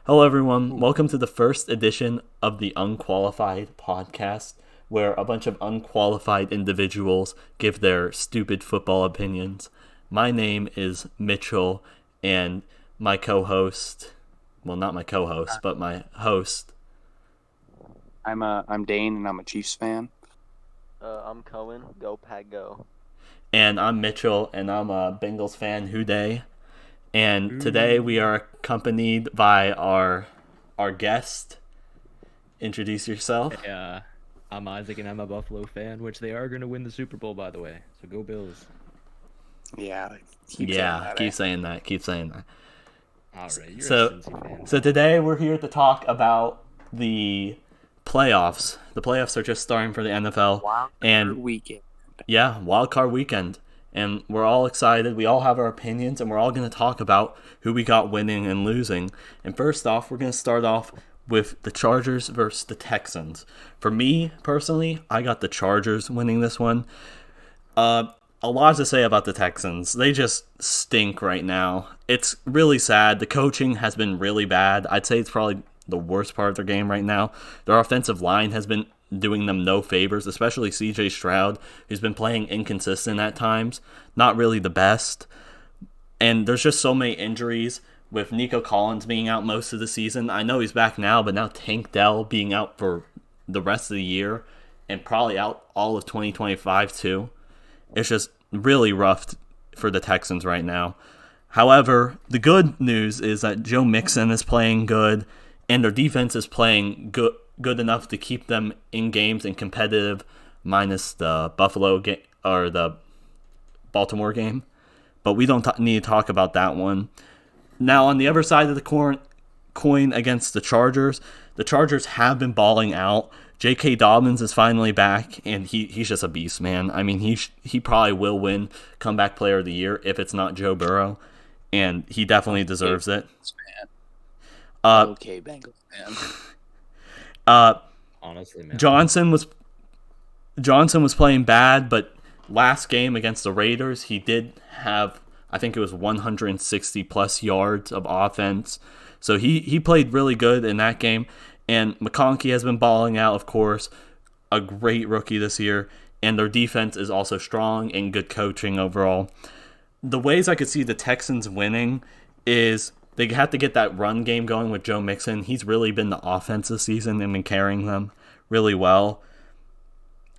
Hello, everyone. Welcome to the first edition of the Unqualified Podcast, where a bunch of unqualified individuals give their stupid football opinions. My name is Mitchell, and my co-host, well, not my co-host, but my host. I'm Dane, and I'm a Chiefs fan. I'm Cohen. Go Pack Go. And I'm Mitchell, and I'm a Bengals fan. Who dey? And today we are accompanied by our guest. Introduce yourself. Hey, I'm IZAAK and I'm a Buffalo fan, which they are going to win the Super Bowl, by the way. So go Bills. Yeah, Keep saying that. Keep saying that. All right, you're So- a Cincy fan. So today we're here to talk about the playoffs. The playoffs are just starting for the NFL, and weekend. yeah, wild card weekend, and we're all excited. We all have our opinions, and we're all going to talk about who we got winning and losing. And first off, we're going to start off with the Chargers versus the Texans. For me personally, I got the Chargers winning this one. A lot to say about the Texans. They just stink right now. It's really sad. The coaching has been really bad. I'd say it's probably the worst part of their game right now. Their offensive line has been doing them no favors, especially CJ Stroud, who's been playing inconsistent at times. Not really the best. And there's just so many injuries with Nico Collins being out most of the season. I know he's back now, but now Tank Dell being out for the rest of the year and probably out all of 2025 too. It's just really rough for the Texans right now. However, the good news is that Joe Mixon is playing good, and their defense is playing good enough to keep them in games and competitive, minus the Buffalo game or the Baltimore game. But we don't need to talk about that one. Now, on the other side of the coin against the Chargers have been balling out. J.K. Dobbins is finally back, and he's just a beast, man. I mean, he probably will win Comeback Player of the Year if it's not Joe Burrow, and he definitely deserves it. Okay, Bengals fan. Honestly, man. Johnson was playing bad, but last game against the Raiders, he did have, I think it was 160 plus yards of offense. So he played really good in that game. And McConkey has been balling out, of course, a great rookie this year. And their defense is also strong and good coaching overall. The ways I could see the Texans winning is they have to get that run game going with Joe Mixon. He's really been the offense this season and been carrying them really well.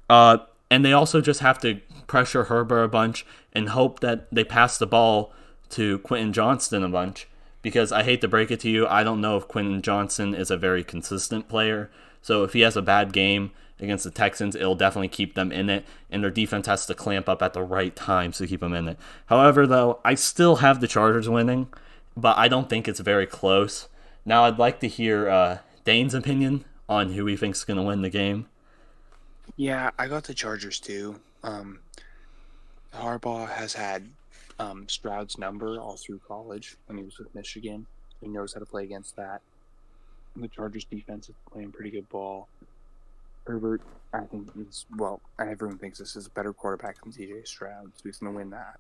And they also just have to pressure Herbert a bunch and hope that they pass the ball to Quentin Johnston a bunch. Because I hate to break it to you, I don't know if Quentin Johnston is a very consistent player. So if he has a bad game against the Texans, it'll definitely keep them in it. And their defense has to clamp up at the right times to keep them in it. However, though, I still have the Chargers winning, but I don't think it's very close. Now I'd like to hear Dane's opinion on who he thinks is going to win the game. Yeah, I got the Chargers too. Harbaugh has had Stroud's number all through college when he was with Michigan. He knows how to play against that. The Chargers defense is playing pretty good ball. Herbert, I think everyone thinks this is a better quarterback than CJ Stroud, so he's going to win that.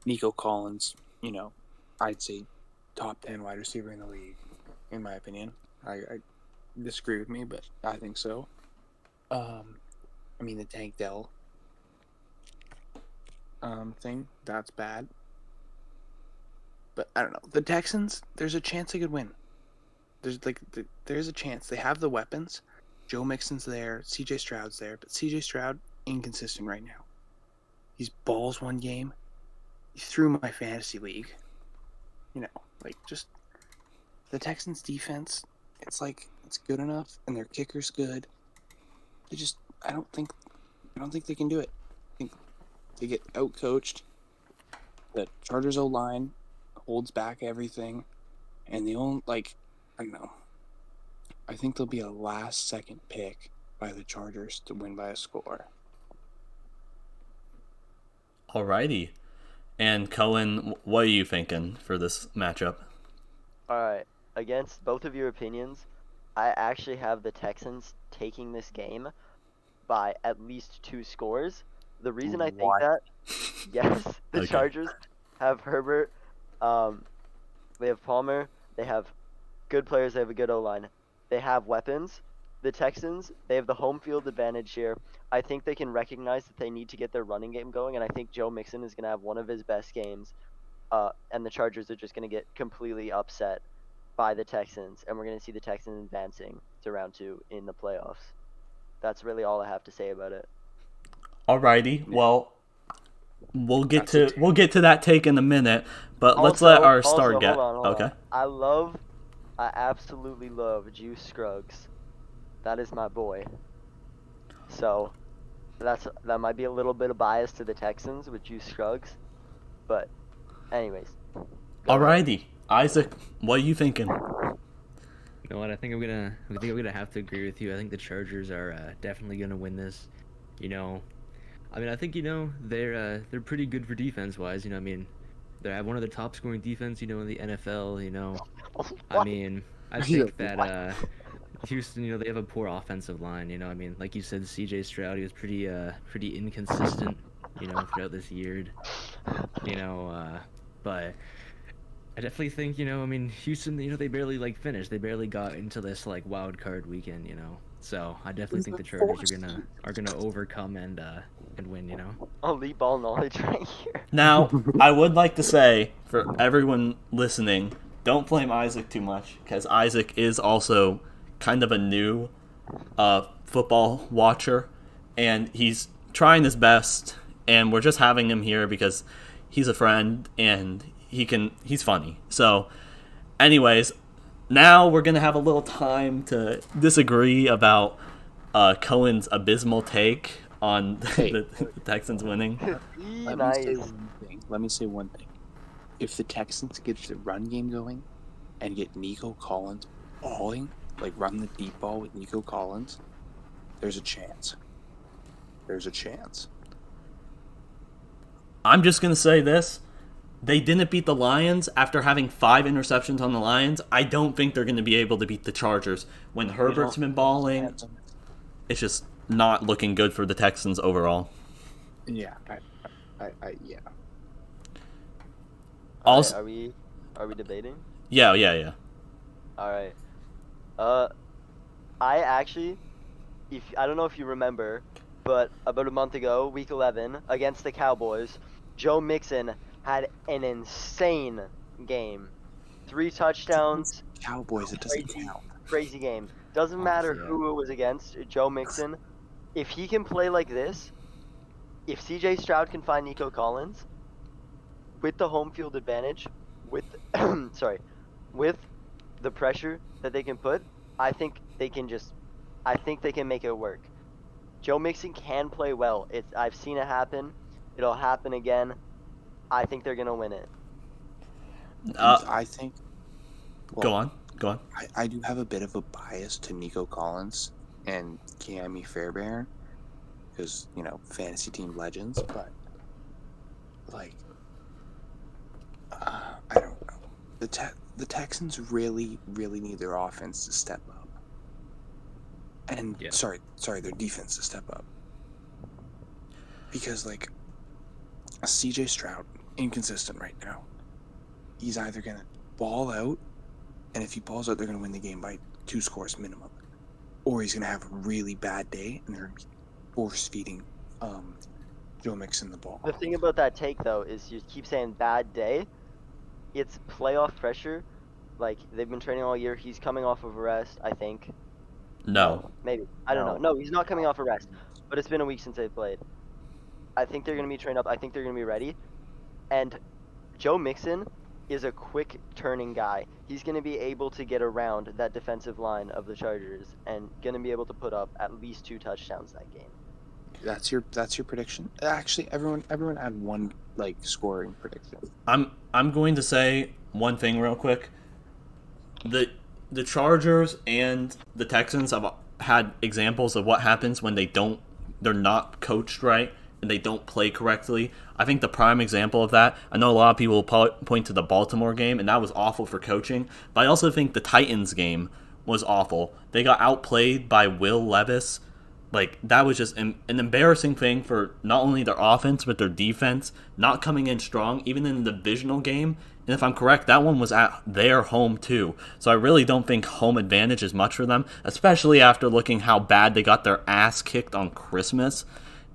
Nico Collins, I'd say top 10 wide receiver in the league, in my opinion. I disagree with me, but I think so. The Tank Dell thing, that's bad. But I don't know. The Texans, there's a chance they could win. There's a chance. They have the weapons. Joe Mixon's there. CJ Stroud's there. But CJ Stroud, inconsistent right now. He's balls one game. He threw my fantasy league. Just the Texans defense, it's good enough, and their kicker's good. I don't think they can do it. I think they get outcoached. The Chargers O-line holds back everything, and I don't know. I think there'll be a last-second pick by the Chargers to win by a score. Alrighty. And Cohen, what are you thinking for this matchup? Alright, against both of your opinions, I actually have the Texans taking this game by at least 2 scores. The reason I think What? that, yes, the Okay. Chargers have Herbert, they have Palmer, they have good players. They have a good O-line. They have weapons. The Texans, they have the home field advantage here. I think they can recognize that they need to get their running game going, and I think Joe Mixon is going to have one of his best games, and the Chargers are just going to get completely upset by the Texans, and we're going to see the Texans advancing to round 2 in the playoffs. That's really all I have to say about it. Alrighty, well, we'll get to that take in a minute, but let's let our star get. Hold Okay. on. I absolutely love Juice Scruggs. That is my boy. So, that might be a little bit of bias to the Texans with Juice Scruggs, but anyways. Alrighty, Isaac, what are you thinking? You know what? I think I'm gonna have to agree with you. I think the Chargers are definitely gonna win this. You know, I mean, I think they're pretty good for defense wise. You know, I mean, they have one of the top scoring defense. You know, in the NFL. You know, I mean, I think that Houston. They have a poor offensive line. You know, I mean, like you said, C.J. Stroud, he was pretty inconsistent. Throughout this year. But I definitely think, I mean, Houston, they barely finished. They barely got into this wild card weekend, So I definitely think the Chargers are gonna overcome and win, Elite ball knowledge right here. Now, I would like to say for everyone listening, don't blame Isaac too much, because Isaac is also kind of a new football watcher, and he's trying his best, and we're just having him here because he's a friend and he's funny. So anyways, now we're gonna have a little time to disagree about Cohen's abysmal take on the Texans winning. Let me say one thing. If the Texans get the run game going and get Nico Collins balling, run the deep ball with Nico Collins, there's a chance. I'm just going to say this. They didn't beat the Lions after having 5 interceptions on the Lions. I don't think they're going to be able to beat the Chargers. When Herbert's been balling, it's just not looking good for the Texans overall. Yeah. Yeah. Also, are we debating? Yeah. All right. I actually, I don't know if you remember, but about a month ago, week 11, against the Cowboys, Joe Mixon had an insane game. 3 touchdowns. Cowboys, it doesn't count. Crazy game. Doesn't matter who it was against, Joe Mixon. If he can play like this, if C.J. Stroud can find Nico Collins, with the home field advantage, with the pressure that they can put, I think they can make it work. Joe Mixon can play well. I've seen it happen. It'll happen again. I think they're gonna win it. I think. Well, go on. I do have a bit of a bias to Nico Collins and Cammy Fairbairn because fantasy team legends, but I don't know. The Texans really need their offense to step up. And sorry, their defense to step up. Because CJ Stroud, inconsistent right now. He's either gonna ball out, and if he balls out, they're gonna win the game by 2 scores minimum. Or he's gonna have a really bad day and they're gonna be force feeding Joe Mixon the ball. The thing about that take though is you keep saying bad day. It's playoff pressure. They've been training all year. He's coming off of arrest, I think. No. Maybe. I don't know. No, he's not coming off arrest. But it's been a week since they've played. I think they're going to be trained up. I think they're going to be ready. And Joe Mixon is a quick turning guy. He's going to be able to get around that defensive line of the Chargers and going to be able to put up at least 2 touchdowns that game. That's your prediction? Actually, everyone had one scoring prediction. I'm going to say one thing real quick. The Chargers and the Texans have had examples of what happens when they're not coached right and they don't play correctly. I think the prime example of that, I know a lot of people point to the Baltimore game, and that was awful for coaching, but I also think the Titans game was awful. They got outplayed by Will Levis. That was just an embarrassing thing for not only their offense, but their defense, not coming in strong, even in the divisional game, And if I'm correct, that one was at their home too. So I really don't think home advantage is much for them, especially after looking how bad they got their ass kicked on Christmas.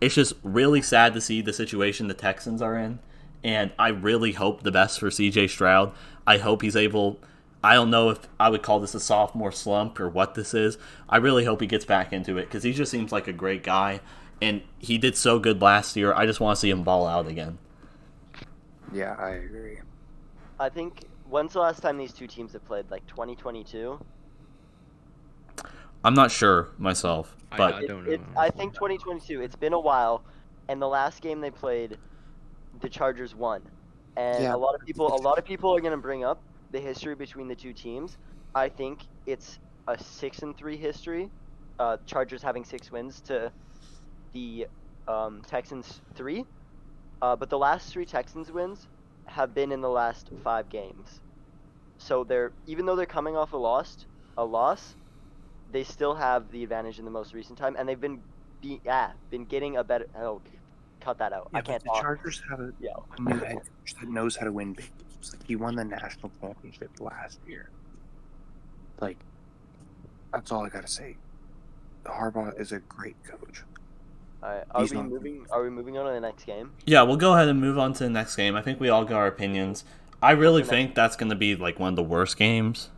It's just really sad to see the situation the Texans are in. And I really hope the best for CJ Stroud. I hope he's able... I don't know if I would call this a sophomore slump or what this is. I really hope he gets back into it because he just seems like a great guy. And he did so good last year. I just want to see him ball out again. Yeah, I agree. I think, when's the last time these two teams have played? Like 2022? I'm not sure myself, but I don't know. I think 2022. It's been a while, and the last game they played, the Chargers won. And Yeah. a lot of people are going to bring up the history between the two teams. I think it's a 6-3 history. Chargers having 6 wins to the Texans 3. But the last 3 Texans wins have been in the last 5 games. So even though they're coming off a loss, they still have the advantage in the most recent time, and they've been getting a better. Oh, cut that out. Yeah, I can't but the talk. Chargers have a new head coach that knows how to win big games. Like, he won the national championship last year. Like, that's all I gotta say. Harbaugh is a great coach. Are He's we not- moving? Are we moving on to the next game? yeah, we'll go ahead and move on to the next game. I think we all got our opinions. I really What's the think that's going to be like one of the worst games,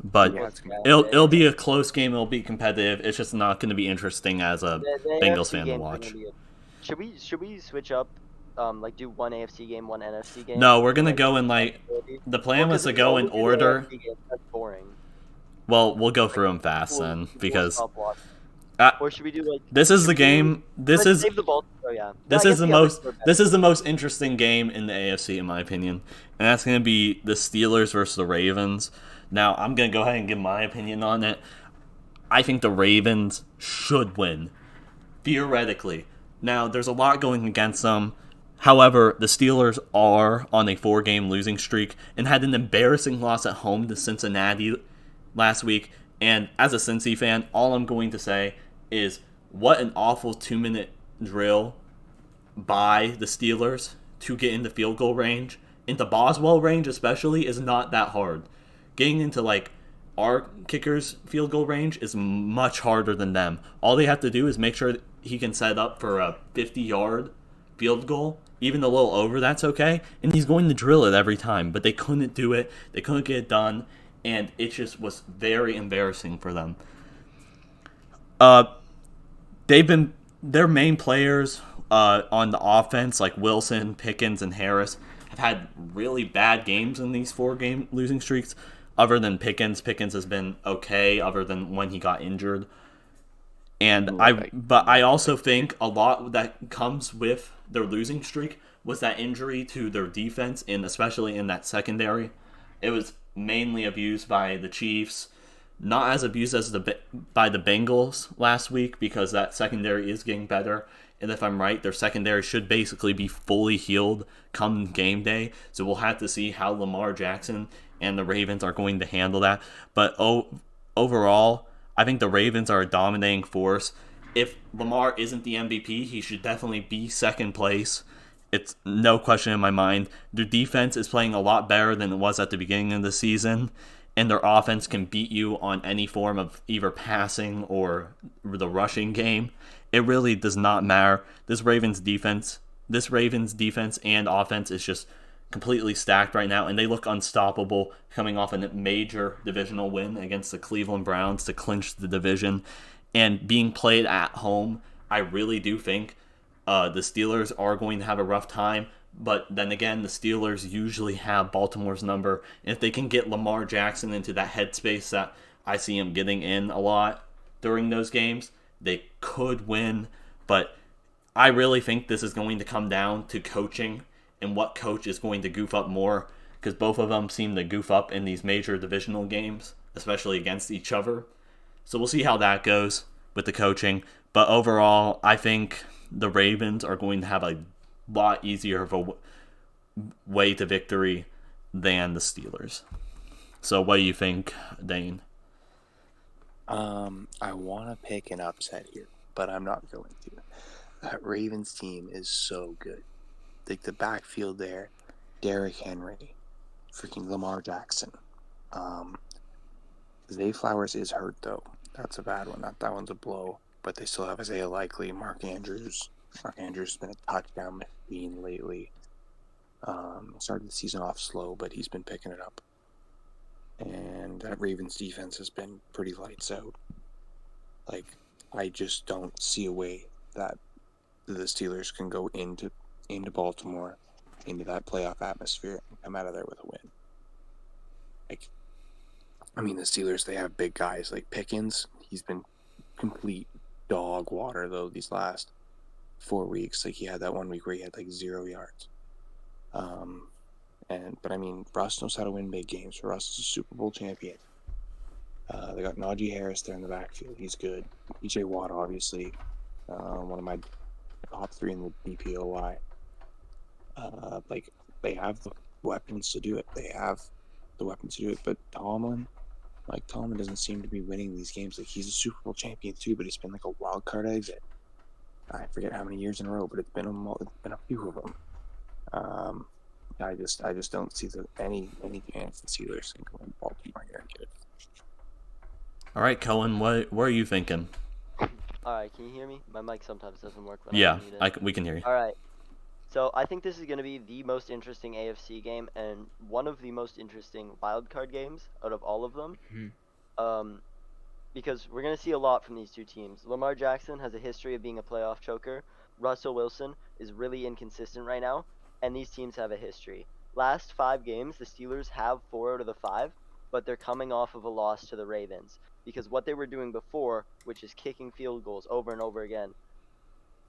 but Yeah, it's gonna- it'll be a close game. It'll be competitive. It's just not going to be interesting as a The Bengals AFC fan to games are watch. gonna be Should we switch up? Like do one AFC game, one NFC game? No, we're gonna Like, go in like the plan was to go in We'll do the order. AFC game, that's boring. Well, we'll go through them fast We'll- then we'll because stop watching. uh, Or should we do like? this is the should we do- game. This let's is save the ball. Oh yeah. This No, I is guess the the others most. were better. This is the most interesting game in the AFC, in my opinion, and that's going to be the Steelers versus the Ravens. Now, I'm going to go ahead and give my opinion on it. I think the Ravens should win, theoretically. Now, there's a lot going against them. However, the Steelers are on a 4-game losing streak and had an embarrassing loss at home to Cincinnati last week. And as a Cincy fan, all I'm going to say is what an awful 2-minute drill by the Steelers to get into field goal range. Into Boswell range especially is not that hard. Getting into like our kicker's field goal range is much harder than them. All they have to do is make sure that he can set up for a 50-yard field goal. Even a little over, that's okay. And he's going to drill it every time. But they couldn't do it. They couldn't get it done. And it just was very embarrassing for them. Their main players on the offense, like Wilson, Pickens, and Harris, have had really bad games in these 4-game losing streaks. Other than Pickens has been okay. Other than when he got injured, and I also think a lot that comes with their losing streak was that injury to their defense, and especially in that secondary. It was mainly abused by the Chiefs. Not as abused as by the Bengals last week because that secondary is getting better. And if I'm right, their secondary should basically be fully healed come game day. So we'll have to see how Lamar Jackson and the Ravens are going to handle that. But overall, I think the Ravens are a dominating force. If Lamar isn't the MVP, he should definitely be second place. It's no question in my mind. Their defense is playing a lot better than it was at the beginning of the season. And their offense can beat you on any form of either passing or the rushing game. It really does not matter. This Ravens defense and offense is just completely stacked right now, and they look unstoppable coming off a major divisional win against the Cleveland Browns to clinch the division. And being played at home, I really do think the Steelers are going to have a rough time. But then again, the Steelers usually have Baltimore's number. And if they can get Lamar Jackson into that headspace that I see him getting in a lot during those games, they could win. But I really think this is going to come down to coaching and what coach is going to goof up more, because both of them seem to goof up in these major divisional games, especially against each other. So we'll see how that goes with the coaching. But overall, I think the Ravens are going to have a lot easier of a way to victory than the Steelers. So what do you think, Dane? I want to pick an upset here, but I'm not going to. That Ravens team is so good. Like the backfield there, Derrick Henry, freaking Lamar Jackson. Zay Flowers is hurt, though. That's a bad one. That one's a blow. But they still have Isaiah Likely, Mark Andrews. Mark Andrews has been a touchdown machine lately. Started the season off slow, but he's been picking it up. And that Ravens defense has been pretty lights out. Like, I just don't see a way that the Steelers can go into Baltimore, into that playoff atmosphere, and come out of there with a win. Like, I mean, the Steelers, they have big guys like Pickens. He's been complete dog water, though, these last 4 weeks. Like, he had that 1 week where he had like 0 yards. But I mean, Russ knows how to win big games. Russ is a Super Bowl champion. They got Najee Harris there in the backfield. He's good. PJ Watt, obviously, one of my top 3 in the DPOY. Like, they have the weapons to do it. But Mike Tomlin doesn't seem to be winning these games. Like, he's a Super Bowl champion too, but it's been like a wild card exit. I forget how many years in a row, but it's been a few of them. I just don't see any chance the Steelers can go in Baltimore here and get it. All right, Cohen, what are you thinking? All right, can you hear me? My mic sometimes doesn't work when Yeah, I need it. we can hear you. All right. So I think this is going to be the most interesting AFC game and one of the most interesting wildcard games out of all of them. Mm-hmm. Because we're going to see a lot from these two teams. Lamar Jackson has a history of being a playoff choker. Russell Wilson is really inconsistent right now, and these teams have a history. Last 5 games, the Steelers have 4 out of the 5, but they're coming off of a loss to the Ravens. Because what they were doing before, which is kicking field goals over and over again,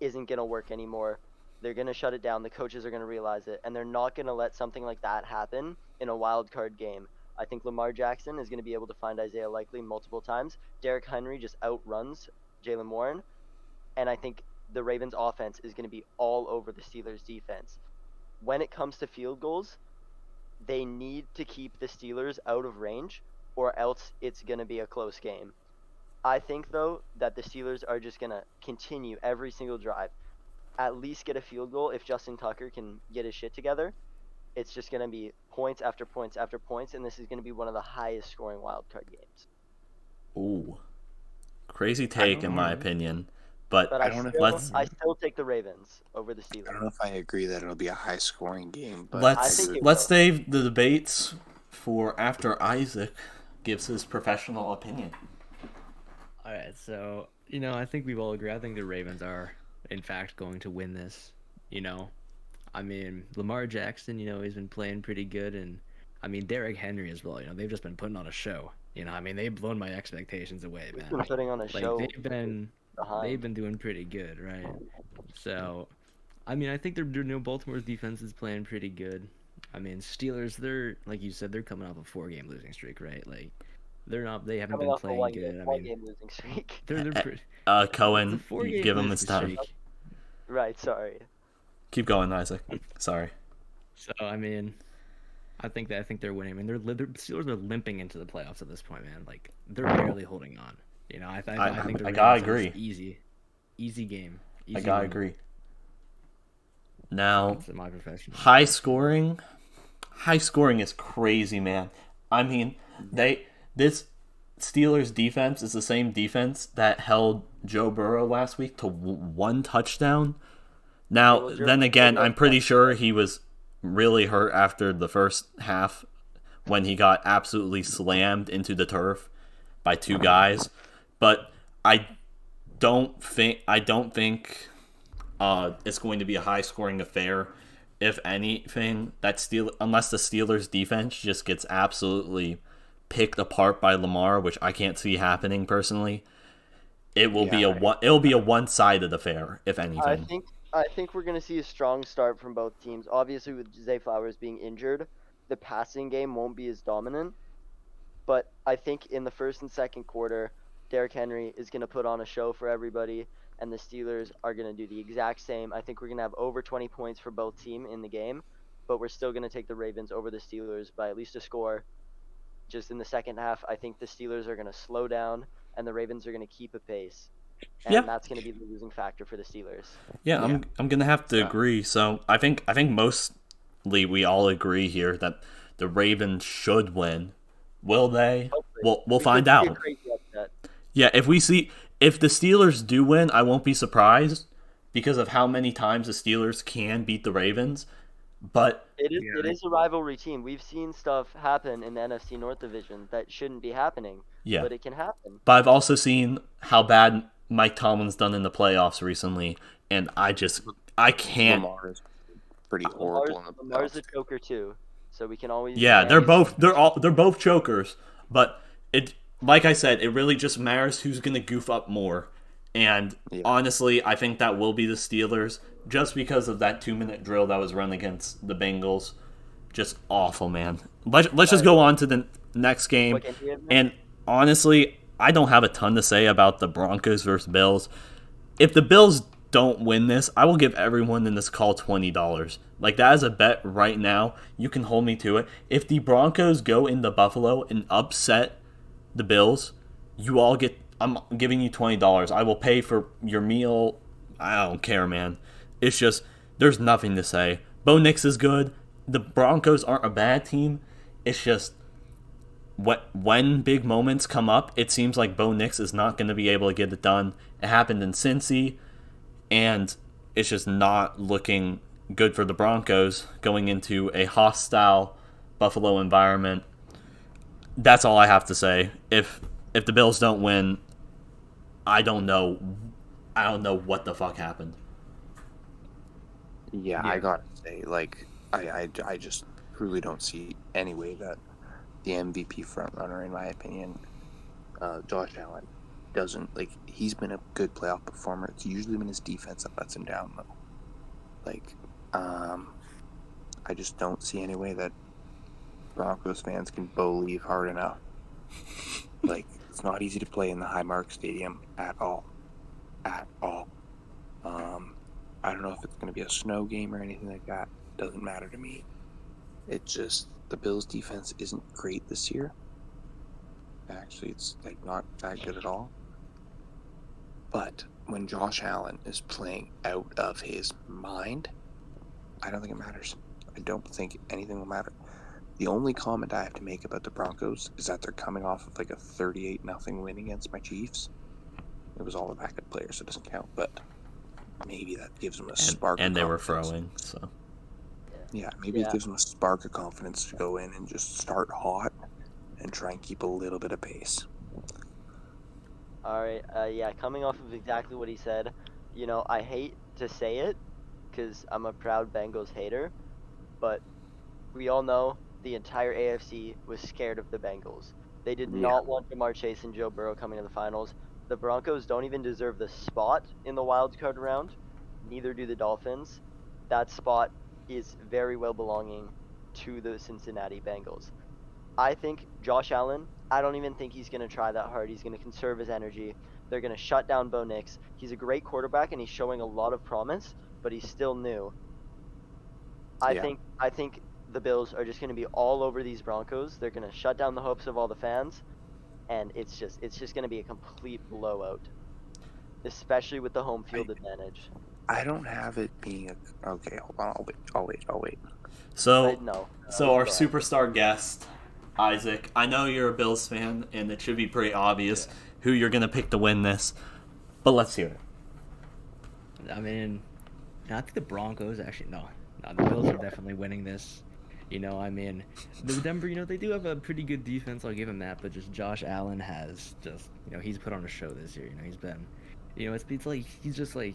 isn't going to work anymore. They're going to shut it down. The coaches are going to realize it, and they're not going to let something like that happen in a wild card game. I think Lamar Jackson is going to be able to find Isaiah Likely multiple times. Derrick Henry just outruns Jaylen Warren, and I think the Ravens' offense is going to be all over the Steelers' defense. When it comes to field goals, they need to keep the Steelers out of range, or else it's going to be a close game. I think, though, that the Steelers are just going to continue every single drive, at least get a field goal if Justin Tucker can get his shit together. It's just going to be points after points after points, and this is going to be one of the highest scoring wildcard games. Ooh. Crazy take, in my opinion. But I still take the Ravens over the Steelers. I don't know if I agree that it'll be a high scoring game, but let's save the debates for after IZAAK gives his professional opinion. All right, so I think we've all agreed. I think the Ravens are, in fact, going to win this. I mean, Lamar Jackson, he's been playing pretty good, and I mean Derrick Henry as well. They've just been putting on a show. I mean, they've blown my expectations away, man. Been putting on a show. They've been doing pretty good, right? So, I mean, I think Baltimore's defense is playing pretty good. I mean, Steelers, they're like you said, they're coming off a 4-game losing streak, right? Like, they haven't been playing good. One-game losing streak. They're pretty. Cohen, give him his time. Right, sorry. Keep going, IZAAK. Sorry. So, I mean, I think they're winning. I mean, the Steelers are limping into the playoffs at this point, man. Like, they're barely holding on. I think I gotta agree. Easy game. I gotta agree. Now, that's my profession. High scoring is crazy, man. I mean, this Steelers defense is the same defense that held Joe Burrow last week to 1 touchdown. Now, then again, I'm pretty sure he was really hurt after the first half when he got absolutely slammed into the turf by 2 guys. But I don't think it's going to be a high-scoring affair. If anything, unless the Steelers' defense just gets absolutely picked apart by Lamar, which I can't see happening personally, it'll be a one-sided affair. If anything, I think we're gonna see a strong start from both teams. Obviously, with Zay Flowers being injured, the passing game won't be as dominant. But I think in the first and second quarter, Derrick Henry is going to put on a show for everybody, and the Steelers are going to do the exact same. I think we're going to have over 20 points for both teams in the game, but we're still going to take the Ravens over the Steelers by at least a score. Just in the second half, I think the Steelers are going to slow down, and the Ravens are going to keep a pace. And that's going to be the losing factor for the Steelers. Yeah, I'm going to have to agree. So I think mostly we all agree here that the Ravens should win. Will they? Hopefully. We'll We find could see a out. crazy upset. Yeah, if the Steelers do win, I won't be surprised because of how many times the Steelers can beat the Ravens. But It is a rivalry team. We've seen stuff happen in the NFC North Division that shouldn't be happening, yeah, but it can happen. but I've also seen how bad Mike Tomlin's done in the playoffs recently, and I can't. Lamar is pretty horrible in the Lamar's a playoffs. choker too, so we can always. Yeah, we can they're always- both chokers, but like I said, it really just matters who's gonna goof up more. And honestly, I think that will be the Steelers, just because of that 2-minute drill that was run against the Bengals. Just awful, man. Let's just go on to the next game. What game do you have next? And honestly, I don't have a ton to say about the Broncos versus Bills. If the Bills don't win this, I will give everyone in this call $20. Like, that is a bet right now. You can hold me to it. If the Broncos go into Buffalo and upset the Bills, I'm giving you $20. I will pay for your meal. I don't care, man. It's just, there's nothing to say. Bo Nix is good. The Broncos aren't a bad team. It's just, when big moments come up, it seems like Bo Nix is not going to be able to get it done. It happened in Cincy, and it's just not looking good for the Broncos going into a hostile Buffalo environment. That's all I have to say. If the Bills don't win, I don't know what the fuck happened. Yeah, I gotta say, like, I just truly don't see any way that the MVP frontrunner, in my opinion, Josh Allen, doesn't, like, he's been a good playoff performer. It's usually been his defense that lets him down, though. Like, I just don't see any way that Broncos fans can believe hard enough. Like, it's not easy to play in the Highmark Stadium at all. At all. I don't know if it's going to be a snow game or anything like that. Doesn't matter to me. It's just the Bills' defense isn't great this year. Actually, it's like not that good at all. But when Josh Allen is playing out of his mind, I don't think it matters. I don't think anything will matter. The only comment I have to make about the Broncos is that they're coming off of like a 38-0 win against my Chiefs. It was all the backup players, so it doesn't count, but maybe that gives them a spark. And of they were confidence. throwing, so. Yeah, maybe it gives them a spark of confidence to go in and just start hot and try and keep a little bit of pace. All right. Yeah, coming off of exactly what he said, you know, I hate to say it because I'm a proud Bengals hater, but we all know the entire AFC was scared of the Bengals. They did not want Jamar Chase and Joe Burrow coming to the finals. The Broncos don't even deserve the spot in the wild card round. Neither do the Dolphins. That spot is very well belonging to the Cincinnati Bengals. I think Josh Allen, I don't even think he's going to try that hard. He's going to conserve his energy. They're going to shut down Bo Nix. He's a great quarterback, and he's showing a lot of promise, but he's still new. I think the Bills are just going to be all over these Broncos. They're going to shut down the hopes of all the fans, and it's just going to be a complete blowout, especially with the home field advantage. I don't have it being a... Okay, hold on. I'll wait. So our go ahead. superstar guest, Isaac, I know you're a Bills fan, and it should be pretty obvious who you're going to pick to win this, but let's hear it. I mean, I think the Broncos actually no, the Bills are definitely winning this. You know, I mean, the Denver, you know, they do have a pretty good defense. I'll give him that, but just Josh Allen has just, you know, he's put on a show this year. You know, he's been, you know, it's like he's just like,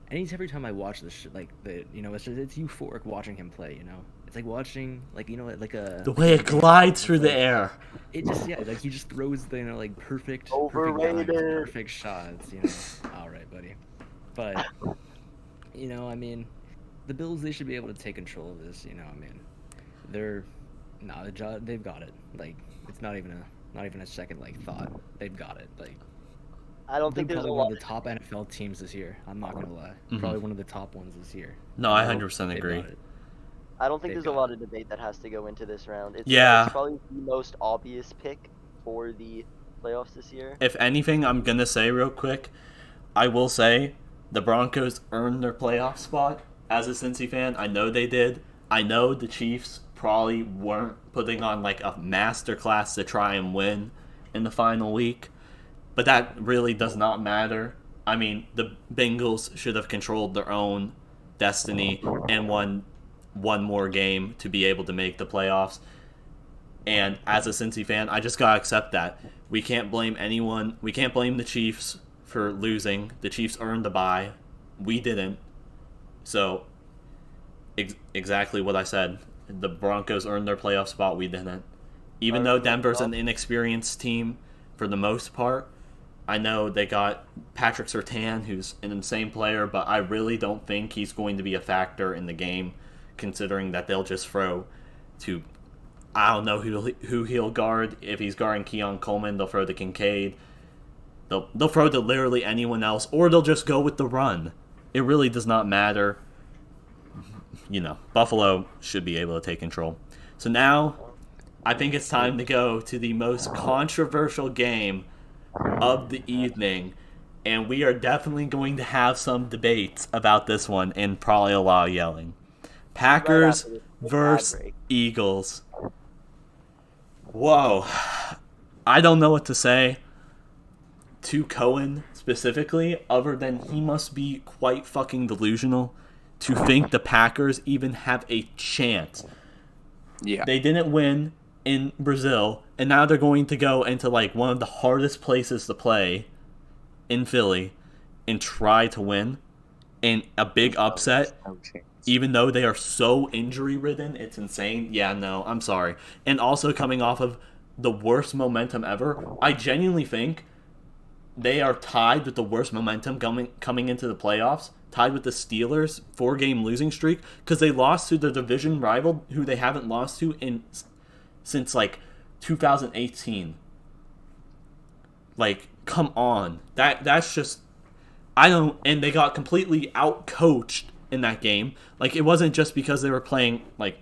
and every time I watch this, like you know, it's euphoric watching him play. You know, it's like watching, like, you know, like a The way it glides through the air. It just like he just throws the, you know, like perfect Overrated. perfect shots. You know, all right, buddy, but you know, I mean, the Bills, they should be able to take control of this. You know, I mean, they've got it. Like, it's not even a second like thought. They've got it. Like, I don't they're think there's a probably lot one of the top NFL teams this year. I'm not gonna lie. Mhm. Probably one of the top ones this year. No, I You know, 100% they've agree. got it. I don't think They've there's a got lot it. of debate that has to go into this round. It's probably the most obvious pick for the playoffs this year. If anything, I'm going to say real quick, I will say the Broncos earned their playoff spot as a Cincy fan. I know they did. I know the Chiefs probably weren't putting on like a masterclass to try and win in the final week. But that really does not matter. I mean, the Bengals should have controlled their own destiny and won one more game to be able to make the playoffs. And as a Cincy fan, I just gotta accept that. We can't blame anyone. We can't blame the Chiefs for losing. The Chiefs earned the bye. We didn't. So, exactly what I said. The Broncos earned their playoff spot. We didn't. Even though Denver's an inexperienced team for the most part, I know they got Patrick Surtain, who's an insane player, but I really don't think he's going to be a factor in the game, considering that they'll just throw to, I don't know who he'll guard. If he's guarding Keon Coleman, they'll throw to Kincaid. They'll throw to literally anyone else, or they'll just go with the run. It really does not matter. You know, Buffalo should be able to take control. So now, I think it's time to go to the most controversial game of the evening, and we are definitely going to have some debates about this one and probably a lot of yelling. Packers versus Eagles. Whoa. I don't know what to say to Cohen specifically, other than he must be quite fucking delusional to think the Packers even have a chance. Yeah. They didn't win in Brazil, and now they're going to go into like one of the hardest places to play in Philly and try to win in a big upset, even though they are so injury ridden. It's insane. Yeah, no, I'm sorry. And also coming off of the worst momentum ever, I genuinely think they are tied with the worst momentum coming into the playoffs, tied with the Steelers' 4-game losing streak, because they lost to their division rival, who they haven't lost to since like 2018. Like, come on. That's just, I don't, and they got completely out-coached in that game. Like, it wasn't just because they were playing like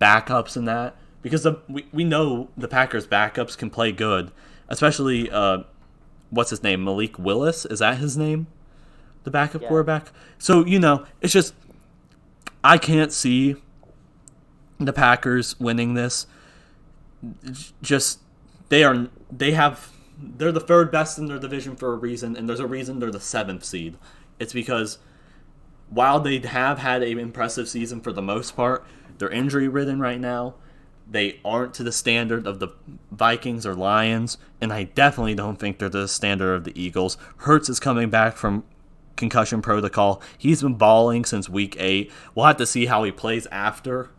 backups and that, because we know the Packers backups can play good, especially what's his name, Malik Willis, is that his name, the backup quarterback? So, you know, it's just, I can't see the Packers winning this. Just, they're the third best in their division for a reason, and there's a reason they're the 7th seed. It's because while they have had an impressive season for the most part, they're injury ridden right now. They aren't to the standard of the Vikings or Lions, and I definitely don't think they're to the standard of the Eagles. Hurts is coming back from concussion protocol. He's been balling since week 8. We'll have to see how he plays after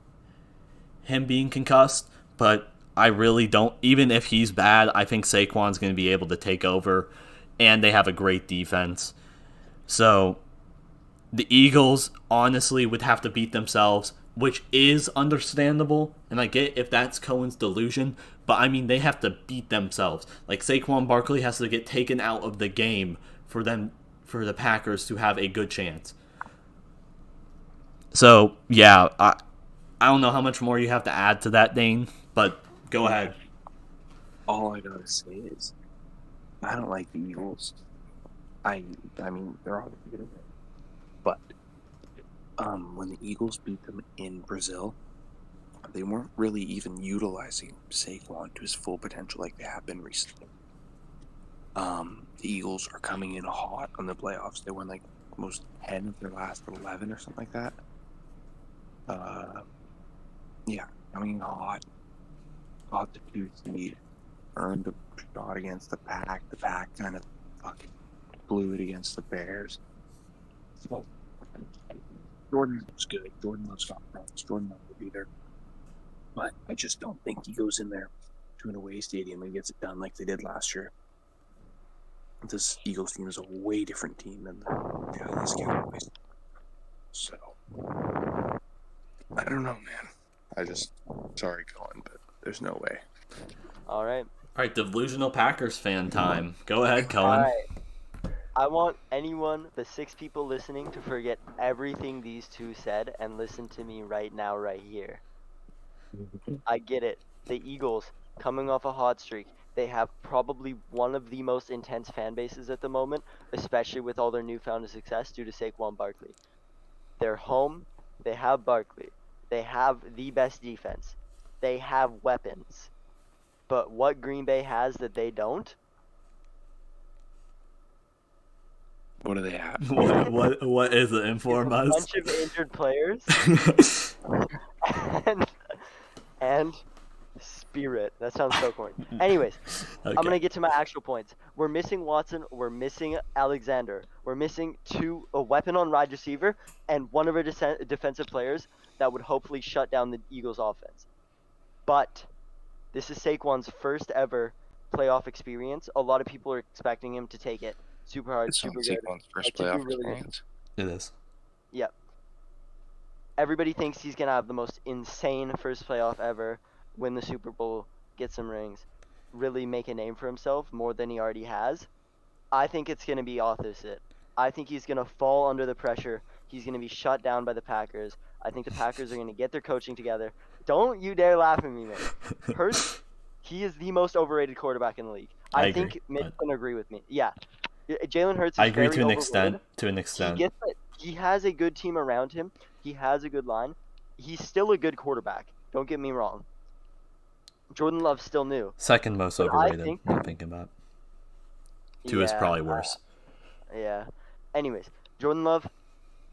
him being concussed, but I really don't. Even if he's bad, I think Saquon's going to be able to take over, and they have a great defense. So the Eagles honestly would have to beat themselves, which is understandable, and I get if that's Cohen's delusion, but I mean, they have to beat themselves. Like, Saquon Barkley has to get taken out of the game for the Packers to have a good chance. So, yeah, I don't know how much more you have to add to that, Dane, but go ahead. All I gotta say is, I don't like the Eagles. I mean, they're all good, but when the Eagles beat them in Brazil, they weren't really even utilizing Saquon to his full potential like they have been recently. The Eagles are coming in hot on the playoffs. They won like almost 10 of their last 11 or something like that. Yeah, coming in hot. Got the 2 seed. Earned a shot against the Pack. The Pack kind of fucking blew it against the Bears. So, Jordan looks good. Jordan loves Scott Frost. Jordan will be there. But I just don't think he goes in there to an away stadium and gets it done like they did last year. This Eagles team is a way different team than the Dallas Cowboys. So, I don't know, man. Sorry, Colin, but there's no way. All right. All right, delusional Packers fan time. Go ahead, Cohen. All right. I want anyone, the 6 people listening, to forget everything these two said and listen to me right now, right here. I get it. The Eagles, coming off a hot streak, they have probably one of the most intense fan bases at the moment, especially with all their newfound success due to Saquon Barkley. They're home. They have Barkley. They have the best defense. They have weapons. But what Green Bay has that they don't? What do they have? What is it? Is Inform a us. bunch of injured players and spirit. That sounds so corny. Anyways, I'm Okay. gonna get to my actual points. We're missing Watson. We're missing Alexander. We're missing a weapon on wide receiver and one of our defensive players that would hopefully shut down the Eagles' offense. But this is Saquon's first ever playoff experience. A lot of people are expecting him to take it super hard, It's not super good. Saquon's first to do playoff really good. experience. It is. Yep. Everybody thinks he's going to have the most insane first playoff ever, win the Super Bowl, get some rings, really make a name for himself more than he already has. I think it's going to be opposite. I think he's going to fall under the pressure. He's going to be shut down by the Packers. I think the Packers are going to get their coaching together. Don't you dare laugh at me, man. Hurts, he is the most overrated quarterback in the league. I think agree, Mitch but- can agree with me. Yeah. Jalen Hurts is I agree very to an overrated. extent. To an extent. He has a good team around him. He has a good line. He's still a good quarterback. Don't get me wrong. Jordan Love's still new. Second most But I overrated. think- I'm thinking about. Two is probably worse. Yeah. Anyways, Jordan Love,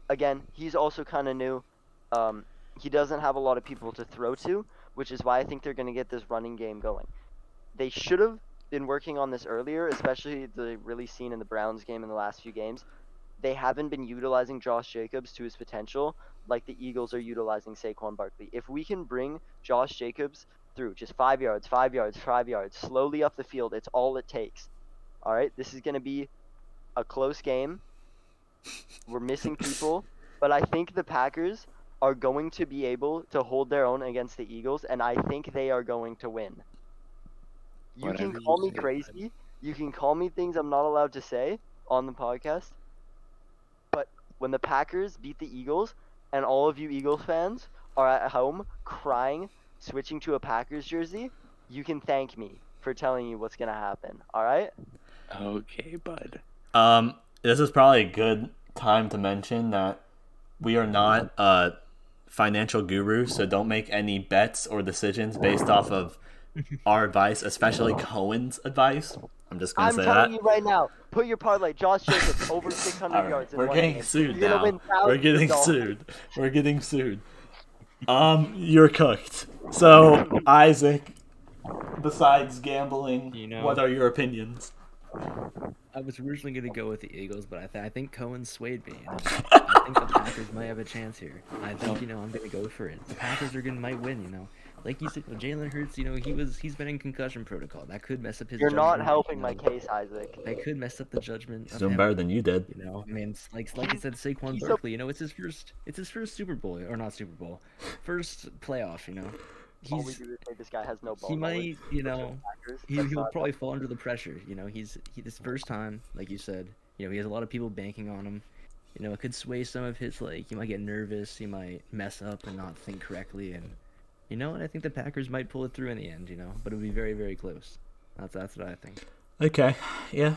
again, he's also kind of new. He doesn't have a lot of people to throw to, which is why I think they're going to get this running game going. They should have been working on this earlier, especially the really seen in the Browns game in the last few games. They haven't been utilizing Josh Jacobs to his potential like the Eagles are utilizing Saquon Barkley. If we can bring Josh Jacobs through just 5 yards, 5 yards, 5 yards, slowly up the field, it's all it takes. All right, this is going to be a close game. We're missing people, but I think the Packers are going to be able to hold their own against the Eagles, and I think they are going to win. You Whatever can you call me say, crazy. You can call me things I'm not allowed to say on the podcast. But when the Packers beat the Eagles, and all of you Eagles fans are at home crying, switching to a Packers jersey, you can thank me for telling you what's going to happen. All right? Okay, bud. This is probably a good time to mention that we are not financial gurus, so don't make any bets or decisions based off of our advice, especially Cohen's advice. I'm just gonna I'm say telling that. you right now, put your parlay, Josh Jacobs, over 600 All right, yards in we're one getting game. sued You're gonna now. win We're thousands getting of dollars. sued. We're getting sued. You're cooked. So, Isaac, besides gambling, You know- what are your opinions? I was originally going to go with the Eagles, but I think Cohen swayed me. You know? I think the Packers might have a chance here. I think, I'm going to go for it. The Packers might win, Like you said, Jalen Hurts, he's been in concussion protocol. That could mess up his You're judgment. not helping my case, Isaac. That could mess up the judgment. He's of doing him, better than you did. I mean, it's like I said, Saquon he's a- Barkley, it's his first Super Bowl, or not Super Bowl, first playoff, All we He's, do is say this guy has no ball he knowledge. might, Packers. he'll That's not- probably fall under the pressure. This first time, like you said, he has a lot of people banking on him. It could sway some of his, he might get nervous, he might mess up and not think correctly, and I think the Packers might pull it through in the end, but it'll be very, very close. That's what I think. Okay. Yeah.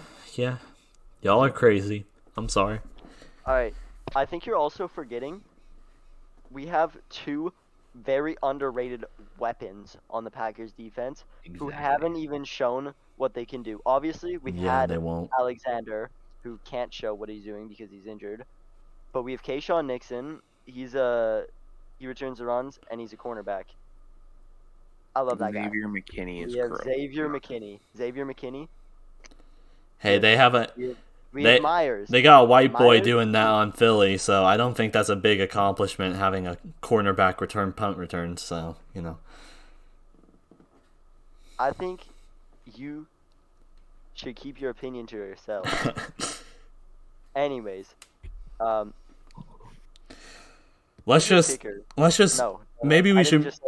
Y'all are crazy. I'm sorry. All right. I think you're also forgetting we have two very underrated weapons on the Packers defense who haven't even shown what they can do. Obviously, we Yeah, had they won't. Alexander, who can't show what he's doing because he's injured. But we have Kayshawn Nixon. He returns the runs, and he's a cornerback. I love that guy. Xavier McKinney is We have gross. Xavier McKinney. Hey, they have a We They- have Myers. they got a white boy Myers? doing that on Philly, so I don't think that's a big accomplishment having a cornerback return punt returns. So I think you should keep your opinion to yourself. Anyways, let's just kicker. No. maybe we I didn't should- just say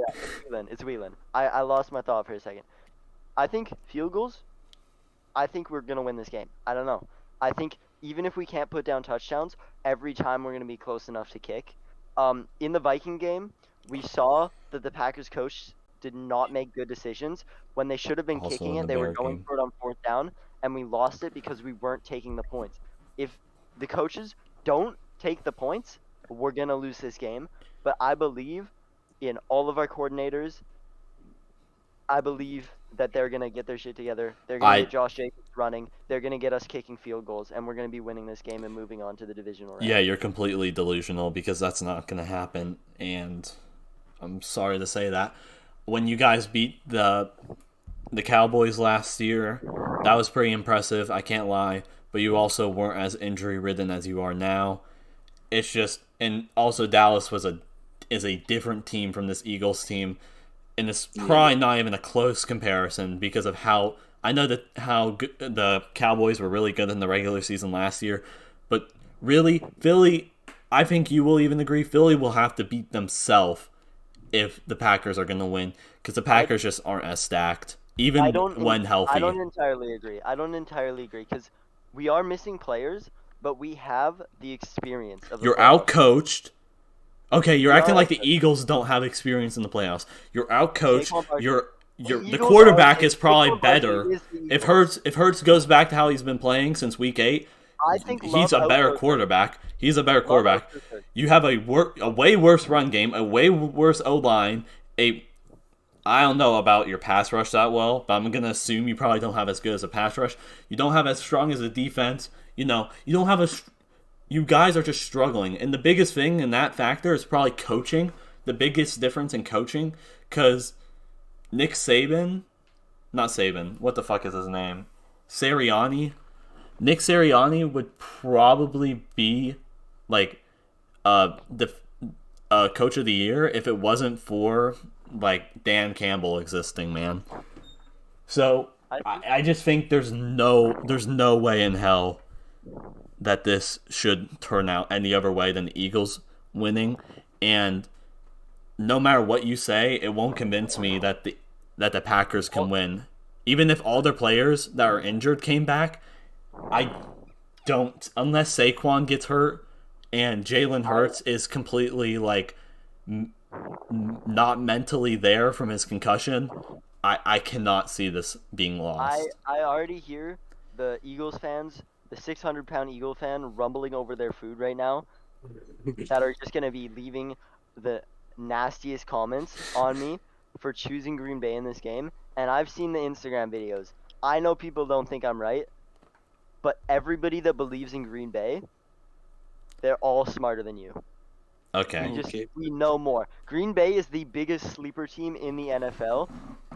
that. It's Whelan. I lost my thought for a second. I think field goals. I think we're gonna win this game. I don't know. I think even if we can't put down touchdowns, every time we're gonna be close enough to kick. In the Viking game, we saw that the Packers coach did not make good decisions when they should have been Also kicking in it. the They were Bear going game. for it on fourth down, and we lost it because we weren't taking the points. If the coaches don't take the points, we're gonna lose this game. But I believe in all of our coordinators. I believe that they're going to get their shit together. They're going to get Josh Jacobs running. They're going to get us kicking field goals, and we're going to be winning this game and moving on to the divisional round. Yeah, you're completely delusional because that's not going to happen, and I'm sorry to say that. When you guys beat the Cowboys last year, that was pretty impressive, I can't lie, but you also weren't as injury-ridden as you are now. It's just, and also Dallas is a different team from this Eagles team. And it's probably not even a close comparison because of how I know that how good, the Cowboys were really good in the regular season last year, but really Philly, I think you will even agree, Philly will have to beat themselves if the Packers are going to win because the Packers just aren't as stacked even when healthy. I don't entirely agree because we are missing players, but we have the experience of the You're playoffs. outcoached. Okay, you're acting like the Eagles don't have experience in the playoffs. You're outcoached. The quarterback is probably better. If Hurts goes back to how he's been playing since week 8, I think he's a better quarterback. He's a better quarterback. You have a way worse run game, a way worse O-line. I don't know about your pass rush that well, but I'm gonna assume you probably don't have as good as a pass rush. You don't have as strong as a defense. You don't have you guys are just struggling. And the biggest thing in that factor is probably coaching. The biggest difference in coaching. Because Nick Saban... Not Saban. What the fuck is his name? Sirianni. Nick Sirianni would probably be, like, the coach of the year if it wasn't for, like, Dan Campbell existing, man. So, I just think there's no way in hell that this should turn out any other way than the Eagles winning, and no matter what you say, it won't convince me that the Packers can win. Even if all their players that are injured came back, I don't, unless Saquon gets hurt and Jalen Hurts is completely like not mentally there from his concussion, I cannot see this being lost. I already hear the Eagles fans, the 600-pound Eagle fan, rumbling over their food right now that are just going to be leaving the nastiest comments on me for choosing Green Bay in this game. And I've seen the Instagram videos. I know people don't think I'm right, but everybody that believes in Green Bay, they're all smarter than you. Okay. We know more. Green Bay is the biggest sleeper team in the NFL.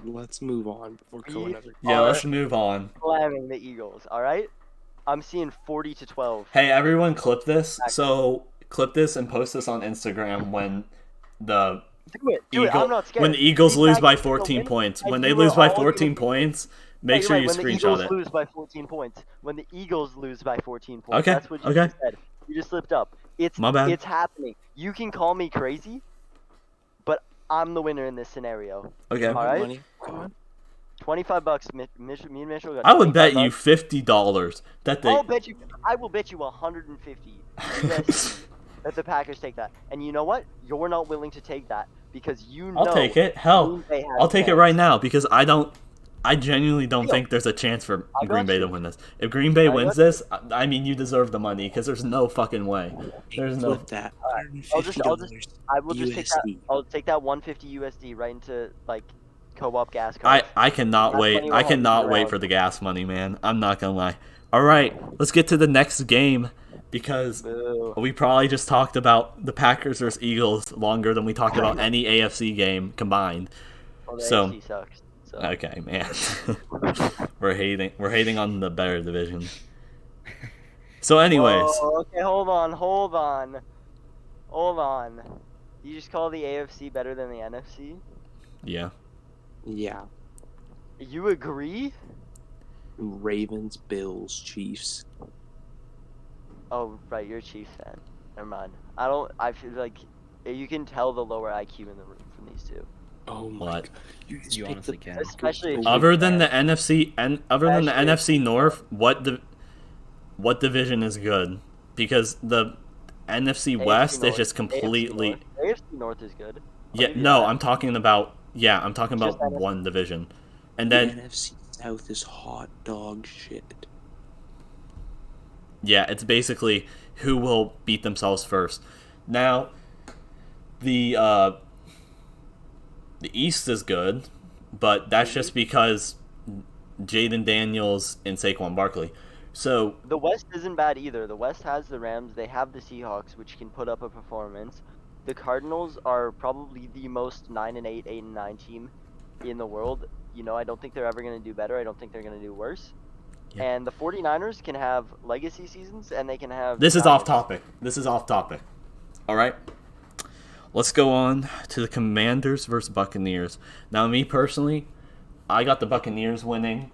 Let's move on before going over. Yeah, let's move on. Slamming the Eagles, all right? I'm seeing 40-12. Hey, everyone, clip this. So clip this and post this on Instagram when the Do it. I'm not scared. when the Eagles lose by 14 points. When they lose by 14 points, make sure you screenshot it. When the Eagles lose by 14 points. When the Eagles lose by 14 points. Okay. That's what you just said. You just slipped up. My bad. It's happening. You can call me crazy, but I'm the winner in this scenario. Okay. All right. Money. Go on. $25. Me and Mitchell got I would bet you $25. $50 that they. I will bet you 150 that the Packers take that. And you know what? You're not willing to take that because you know. I'll take it. Hell, I'll take it right now because I genuinely don't think there's a chance for Green Bay to win this. If Green Bay wins this, I mean, you deserve the money because there's no fucking way. There's no. Flip that. I will just take that. I'll take that 150 USD right into like co-op gas cards. I cannot wait. I cannot wait for the gas money, man. I'm not gonna lie. All right, let's get to the next game because we probably just talked about the Packers versus Eagles longer than we talked about any AFC game combined. Well, the So. AFC sucks. So. Okay, man. We're hating on the better division. So anyways. Whoa, okay, hold on. You just call the AFC better than the NFC? Yeah. Yeah. You agree? Ravens, Bills, Chiefs. Oh, right, you're a Chiefs fan. Never mind. I feel like you can tell the lower IQ in the room from these two. Oh my What? God. You honestly can. Especially Other than the NFC and NFC North, what division is good? Because the NFC West is just completely. AFC North is good. Yeah, no, I'm talking about one division, and The then NFC South is hot dog shit. yeah, it's basically who will beat themselves first. Now, the The East is good, but that's just because Jaden Daniels and Saquon Barkley. So The West isn't bad either. The West has the Rams. They have the Seahawks, which can put up a performance. The Cardinals are probably the most 9-8, 8-9 team in the world. I don't think they're ever going to do better. I don't think they're going to do worse. Yeah. And the 49ers can have legacy seasons, and they can have... this is off giants. topic. All right. Let's go on to the Commanders versus Buccaneers. Now, me personally, I got the Buccaneers winning.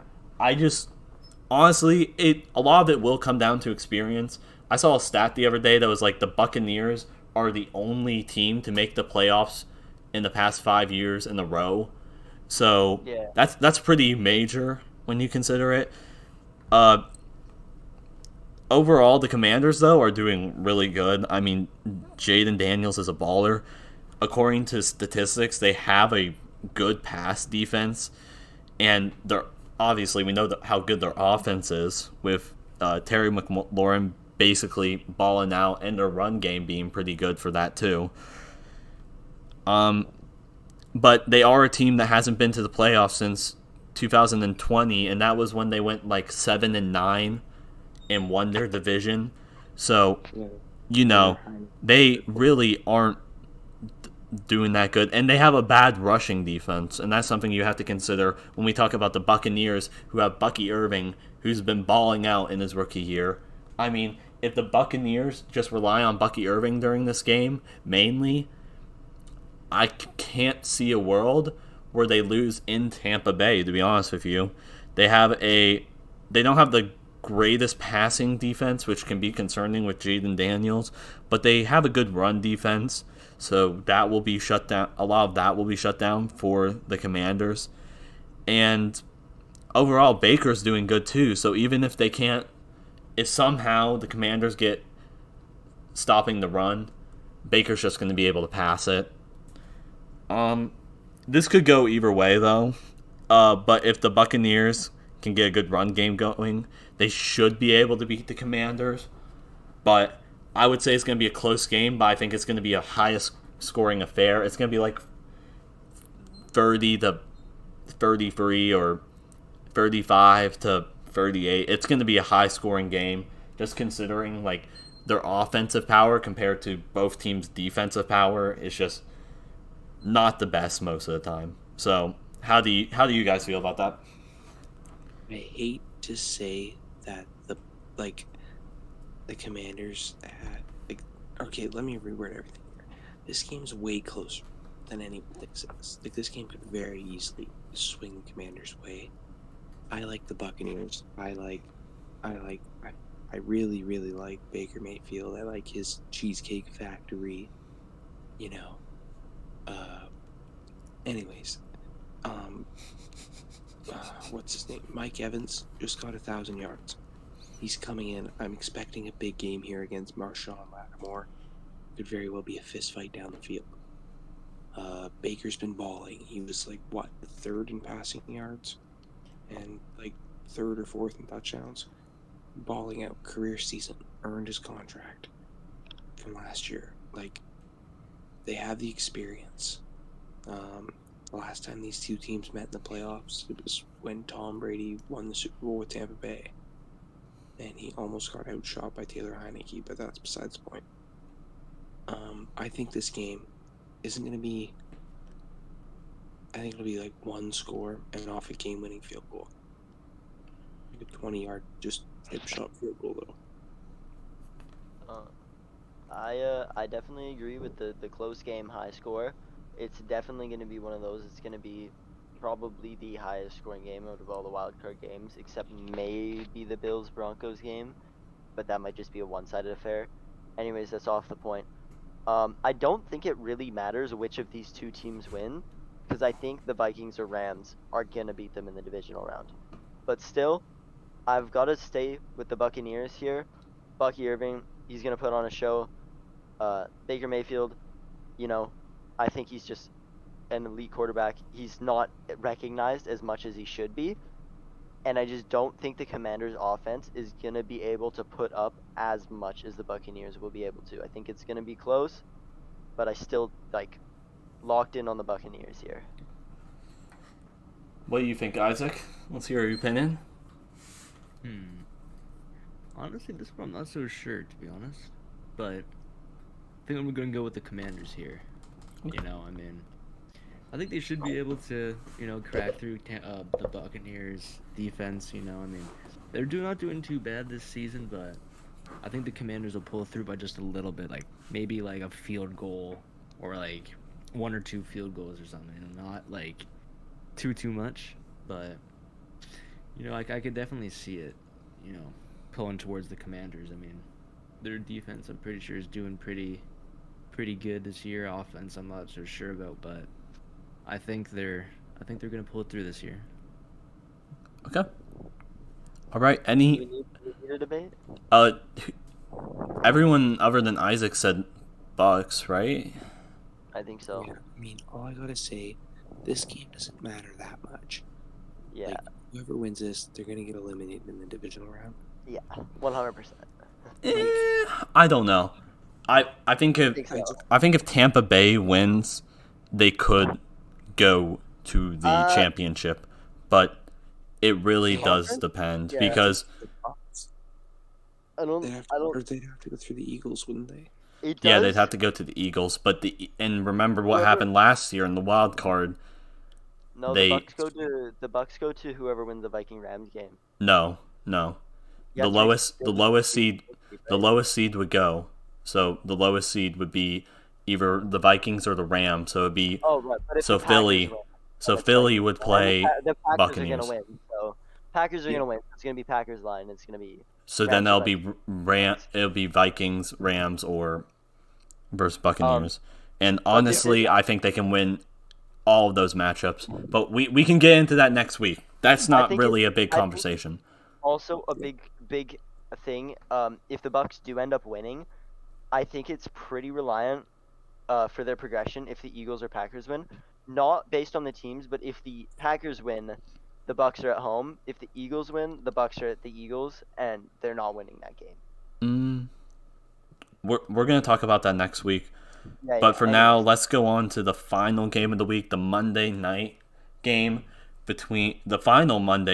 Honestly, a lot of it will come down to experience. I saw a stat the other day that was like the Buccaneers are the only team to make the playoffs in the past 5 years in a row. So Yeah. that's pretty major when you consider it. Overall, the Commanders, though, are doing really good. I mean, Jaden Daniels is a baller. According to statistics, they have a good pass defense, and they're obviously we know how good their offense is with Terry McLaurin basically balling out and their run game being pretty good for that too. But they are a team that hasn't been to the playoffs since 2020, and that was when they went like 7-9 and won their division. So, they really aren't doing that good. And they have a bad rushing defense, and that's something you have to consider when we talk about the Buccaneers, who have Bucky Irving, who's been balling out in his rookie year. I mean, if the Buccaneers just rely on Bucky Irving during this game, mainly, I can't see a world where they lose in Tampa Bay, to be honest with you. They don't have the greatest passing defense, which can be concerning with Jaden Daniels, but they have a good run defense, so that will be shut down. A lot of that will be shut down for the Commanders. And overall, Baker's doing good too, so even if somehow the Commanders get stopping the run, Baker's just going to be able to pass it. This could go either way, though. But if the Buccaneers can get a good run game going, they should be able to beat the Commanders. But I would say it's going to be a close game, but I think it's going to be a highest scoring affair. It's going to be like 30-33 or 35-38. It's going to be a high scoring game, just considering like their offensive power compared to both teams' defensive power is just not the best most of the time. So how do you guys feel about that? I hate to say that the Commanders had okay, let me reword everything here. This game's way closer than anyone thinks it is. This game could very easily swing the Commanders' way. I like the Buccaneers. I really, really like Baker Mayfield. I like his Cheesecake Factory. Anyways, what's his name? Mike Evans just got 1,000 yards. He's coming in. I'm expecting a big game here against Marshawn Lattimore. Could very well be a fist fight down the field. Baker's been balling. He was third in passing yards, and third or fourth in touchdowns. Balling out, career season, earned his contract from last year. They have the experience. The last time these two teams met in the playoffs, it was when Tom Brady won the Super Bowl with Tampa Bay. And he almost got outshot by Taylor Heineke, but that's besides the point. I think this game isn't going to be... I think it'll be one score and off a game-winning field goal. A 20-yard, just hip-shot field goal, though. I definitely agree with the close game high score. It's definitely going to be one of those. It's going to be probably the highest scoring game out of all the wild card games, except maybe the Bills-Broncos game, but that might just be a one-sided affair. Anyways, that's off the point. I don't think it really matters which of these two teams win, because I think the Vikings or Rams are going to beat them in the divisional round. But still, I've got to stay with the Buccaneers here. Bucky Irving, he's going to put on a show. Baker Mayfield, I think he's just an elite quarterback. He's not recognized as much as he should be. And I just don't think the Commanders' offense is going to be able to put up as much as the Buccaneers will be able to. I think it's going to be close, but I still, locked in on the Buccaneers here. What do you think, Isaac? Let's hear your opinion. Honestly, this one I'm not so sure, to be honest. But I think I'm going to go with the Commanders here. Okay. I think they should be able to, crack through the Buccaneers defense. They're not doing too bad this season, but I think the Commanders will pull through by just a little bit, like maybe like a field goal or like 1 or 2 field goals or something. Not like too much, but I could definitely see it, pulling towards the Commanders. Their defense, I'm pretty sure, is doing pretty good this year. Offense, I'm not so sure about, but I think they're gonna pull it through this year. Okay. All right. Do we need a debate? Everyone other than Isaac said Bucks, right? I think so. Yeah, all I gotta say, this game doesn't matter that much. Yeah. Like, whoever wins this, they're gonna get eliminated in the divisional round. Yeah. 100%. I don't know. I think if Tampa Bay wins, they could go to the championship, but it really does depend because The Bucks. I don't. They'd have to go through the Eagles, wouldn't they? It yeah, does. they'd have to go to the Eagles. But and remember what happened last year in the wild card. No, they- the Bucks go to whoever wins the Viking Rams game. No. Yeah, The lowest seed right? would go. So the lowest seed would be either the Vikings or the Rams. So it'd be Oh, right. But if so the Packers Philly. win, So that's Philly right. would And play the Packers Buccaneers. are gonna win. So Packers are gonna win. It's gonna be Packers line. It's gonna be. So then Rams it'll or be it'll be Vikings, Rams, or versus Buccaneers. And honestly, I think they can win all of those matchups. But we can get into that next week. That's not think really a big conversation. Also, a big thing. If the Bucks do end up winning, I think it's pretty reliant for their progression if the Eagles or Packers win. Not based on the teams, but if the Packers win, the Bucks are at home. If the Eagles win, the Bucks are at the Eagles, and they're not winning that game. We're gonna talk about that next week. Yeah, But for now, let's go on to the final game of the week, the Monday night game between the Vikings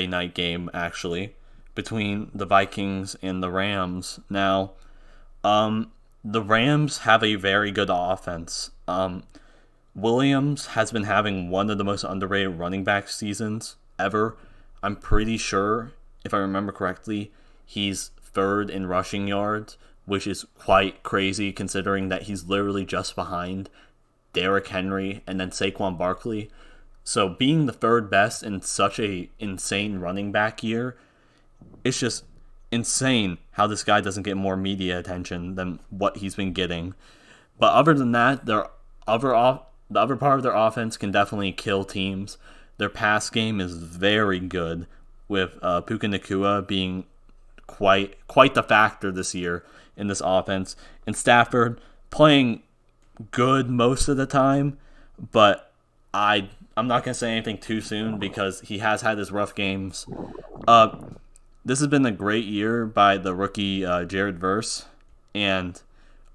and the Rams. Now, the Rams have a very good offense. Williams has been having one of the most underrated running back seasons ever. I'm pretty sure, if I remember correctly, he's third in rushing yards, which is quite crazy considering that he's literally just behind Derrick Henry and then Saquon Barkley. So being the third best in such a insane running back year, it's just insane how this guy doesn't get more media attention than what he's been getting. But other than that, the other part of their offense can definitely kill teams. Their pass game is very good, with Puka Nacua being quite the factor this year in this offense, and Stafford playing good most of the time. But I'm not gonna say anything too soon because he has had his rough games. This has been a great year by the rookie Jared Verse, and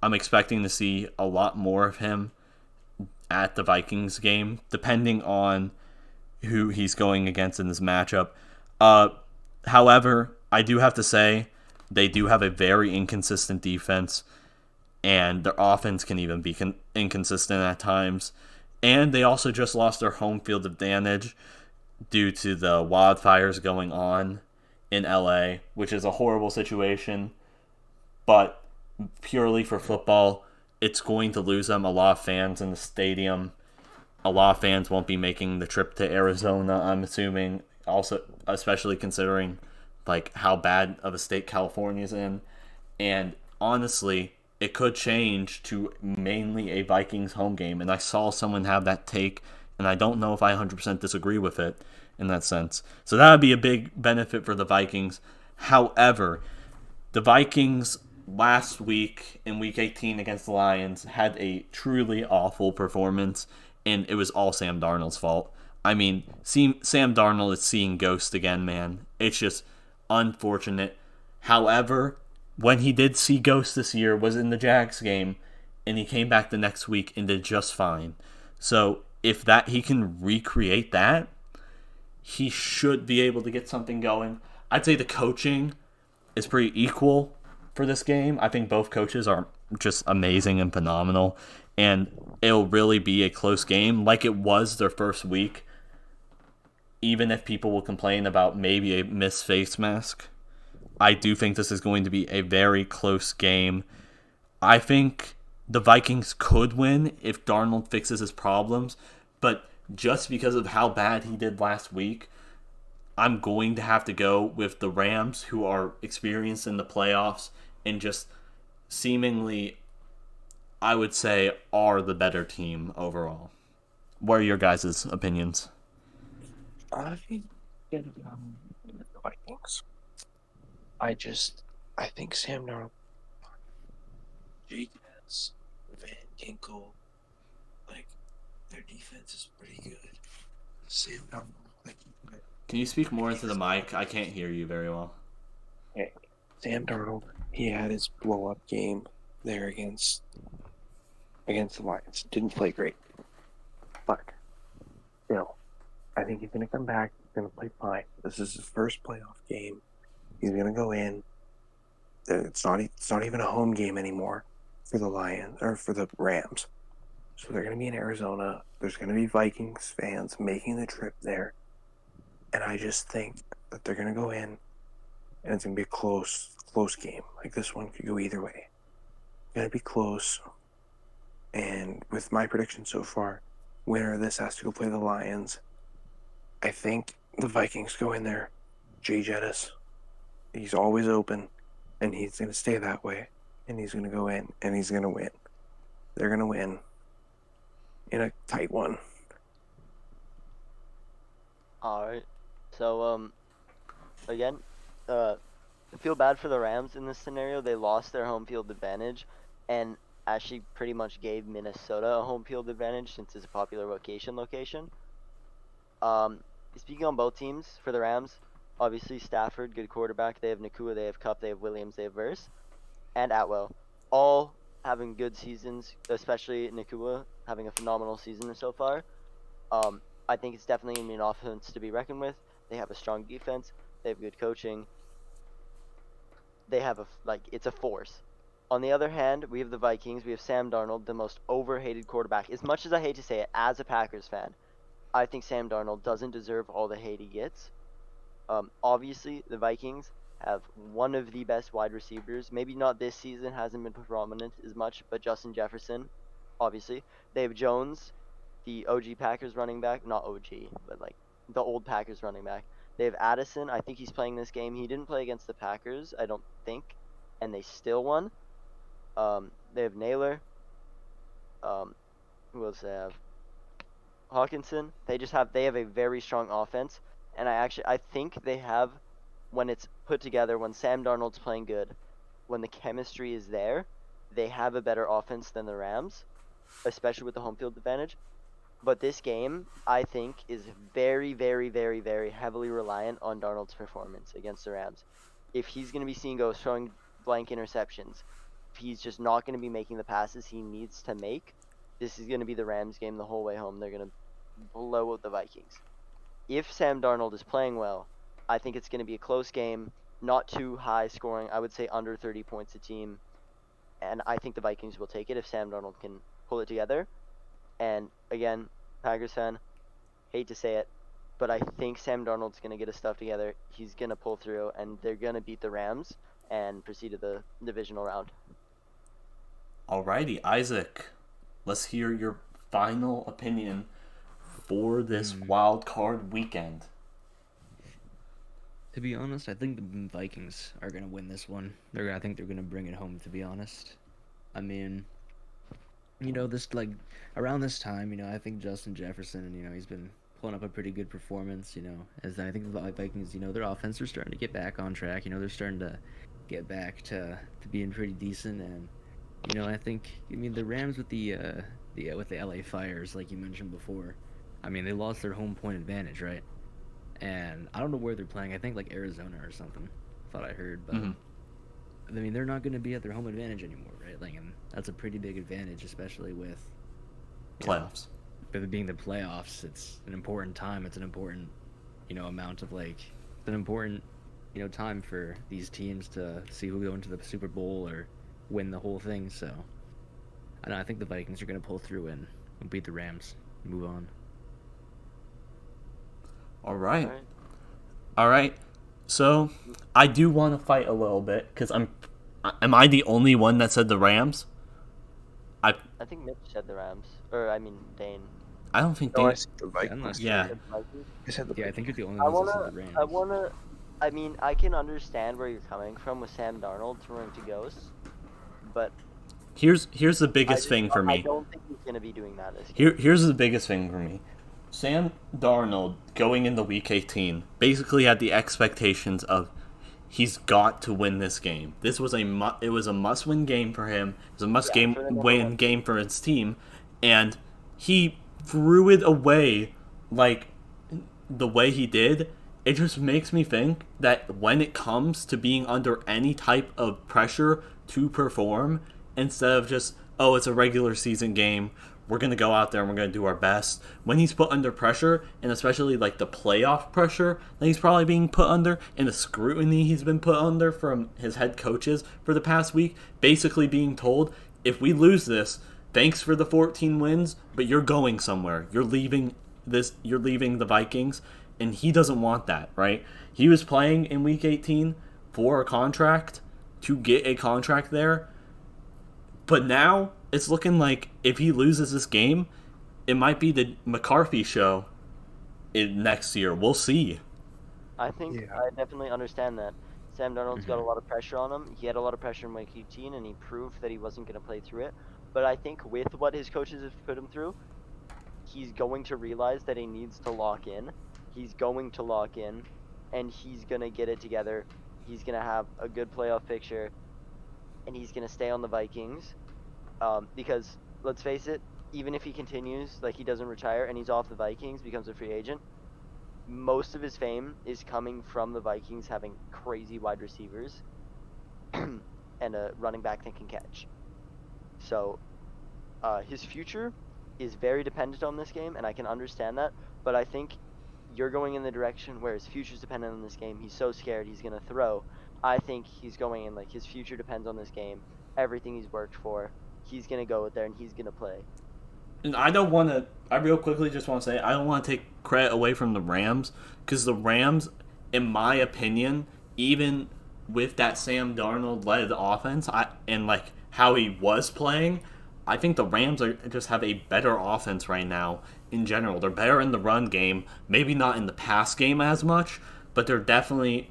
I'm expecting to see a lot more of him at the Vikings game, depending on who he's going against in this matchup. However, I do have to say they do have a very inconsistent defense, and their offense can even be inconsistent at times. And they also just lost their home field advantage due to the wildfires going on in LA, which is a horrible situation. But purely for football, it's going to lose them a lot of fans in the stadium. A lot of fans won't be making the trip to Arizona, I'm assuming. Also, especially considering like how bad of a state California's in. And honestly, it could change to mainly a Vikings home game. And I saw someone have that take, and I don't know if I 100% disagree with it in that sense. So that would be a big benefit for the Vikings. However, the Vikings last week in Week 18 against the Lions had a truly awful performance, and it was all Sam Darnold's fault. I mean, Sam Darnold is seeing ghosts again, man. It's just unfortunate. However, when he did see ghosts this year was in the Jags game, and he came back the next week and did just fine. So if that he can recreate that, he should be able to get something going. I'd say the coaching is pretty equal for this game. I think both coaches are just amazing and phenomenal, and it'll really be a close game like it was their first week, even if people will complain about maybe a missed face mask. I do think this is going to be a very close game. I think the Vikings could win if Darnold fixes his problems, but just because of how bad he did last week, I'm going to have to go with the Rams, who are experienced in the playoffs and just seemingly, I would say, are the better team overall. What are your guys' opinions? I think the Vikings. I think Sam Darnold, Jacobs, Van Ginkel, like their defense is pretty good. Sam Darnold, Can you speak more into the mic? I can't hear you very well. hey, Sam Darnold, he had his blow up game there against the Lions. Didn't play great, but still, I think he's gonna come back. He's gonna play fine. This is his first playoff game. He's gonna go in. It's not even a home game anymore for the Lions or for the Rams. So they're gonna be in Arizona. There's gonna be Vikings fans making the trip there, and I just think that they're gonna go in, and it's gonna be a close game. Like this one could go either way. It's gonna be close. And with my prediction so far, winner of this has to go play the Lions. I think the Vikings go in there. Jay Jettis, he's always open, and he's going to stay that way. And he's going to go in, and he's going to win. They're going to win in a tight one. All right. So, again, I feel bad for the Rams in this scenario. They lost their home field advantage and actually pretty much gave Minnesota a home field advantage since it's a popular location. Speaking on both teams, for the Rams, obviously Stafford, good quarterback. They have Nakua, they have Kupp, they have Williams, they have Verse, and Atwell. All having good seasons, especially Nakua having a phenomenal season so far. I think it's definitely going to be an offense to be reckoned with. They have a strong defense. They have good coaching. They have it's a force. On the other hand, we have the Vikings. We have Sam Darnold, the most overhated quarterback. As much as I hate to say it, as a Packers fan, I think Sam Darnold doesn't deserve all the hate he gets. Obviously, the Vikings have one of the best wide receivers. Maybe not this season, hasn't been prominent as much, but Justin Jefferson, obviously. They have Jones, the OG Packers running back. Not OG, but like the old Packers running back. They have Addison. I think he's playing this game. He didn't play against the Packers, I don't think, and they still won. They have Naylor. Who else they have? Hawkinson. They have a very strong offense, and I think they have, when it's put together, when Sam Darnold's playing good, when the chemistry is there, they have a better offense than the Rams, especially with the home field advantage. But this game, I think, is very, very, very, very heavily reliant on Darnold's performance against the Rams. If he's going to be seen throwing blank interceptions, if he's just not going to be making the passes he needs to make, this is going to be the Rams game the whole way home. They're going to blow out the Vikings. If Sam Darnold is playing well, I think it's going to be a close game, not too high scoring. I would say under 30 points a team. And I think the Vikings will take it if Sam Darnold can pull it together. And again, Packers fan, hate to say it, but I think Sam Darnold's going to get his stuff together. He's going to pull through, and they're going to beat the Rams and proceed to the divisional round. Alrighty, IZAAK, let's hear your final opinion for this wild card weekend. To be honest, I think the Vikings are going to win this one. I think they're going to bring it home, to be honest. I mean, around this time, I think Justin Jefferson, he's been pulling up a pretty good performance, as I think the Vikings, their offense are starting to get back on track. They're starting to get back to being pretty decent. And, I think, the Rams with the LA Fires, like you mentioned before, they lost their home point advantage, right? And I don't know where they're playing. I think like Arizona or something. Thought I heard, but they're not going to be at their home advantage anymore, right? And that's a pretty big advantage, especially with playoffs. with it being the playoffs, it's an important time. It's an important, amount of it's an important, time for these teams to see who go into the Super Bowl or win the whole thing. So, I think the Vikings are going to pull through and beat the Rams and move on. All right. So, I do want to fight a little bit because am I the only one that said the Rams? I think Mitch said the Rams, or I mean Dane. I don't think No, I they. said the Vikings. Yeah. I said the Yeah, I think you're the only I one that wanna, said the Rams. I mean, I can understand where you're coming from with Sam Darnold throwing to ghosts, but Here's the biggest thing for I me. don't think he's gonna be doing that this game. Here's the biggest thing for me. Sam Darnold going into Week 18 basically had the expectations of he's got to win this game. This was a must-win game for him. It was a must-win game for his team, and he threw it away like the way he did. It just makes me think that when it comes to being under any type of pressure to perform, instead of just, oh, it's a regular season game, we're going to go out there and we're going to do our best. When he's put under pressure, and especially like the playoff pressure that he's probably being put under, and the scrutiny he's been put under from his head coaches for the past week, basically being told, if we lose this, thanks for the 14 wins, but you're going somewhere. You're leaving the Vikings, and he doesn't want that, right? He was playing in Week 18 for a contract, to get a contract there, but now it's looking like if he loses this game, it might be the McCarthy show next year. We'll see. I think I definitely understand that. Sam Darnold's got a lot of pressure on him. He had a lot of pressure in Week 18, and he proved that he wasn't going to play through it. But I think with what his coaches have put him through, he's going to realize that he needs to lock in. He's going to lock in, and he's going to get it together. He's going to have a good playoff picture, and he's going to stay on the Vikings. Because, let's face it, even if he continues, like he doesn't retire and he's off the Vikings, becomes a free agent, most of his fame is coming from the Vikings having crazy wide receivers and a running back that can catch. So, his future is very dependent on this game, and I can understand that, but I think you're going in the direction where his future's dependent on this game. He's so scared he's going to throw. I think he's going in like his future depends on this game. Everything he's worked for, he's going to go out there and he's going to play. And I real quickly just want to say, I don't want to take credit away from the Rams, because the Rams, in my opinion, even with that Sam Darnold-led offense, and like how he was playing, I think the Rams just have a better offense right now in general. They're better in the run game, maybe not in the pass game as much, but they're definitely...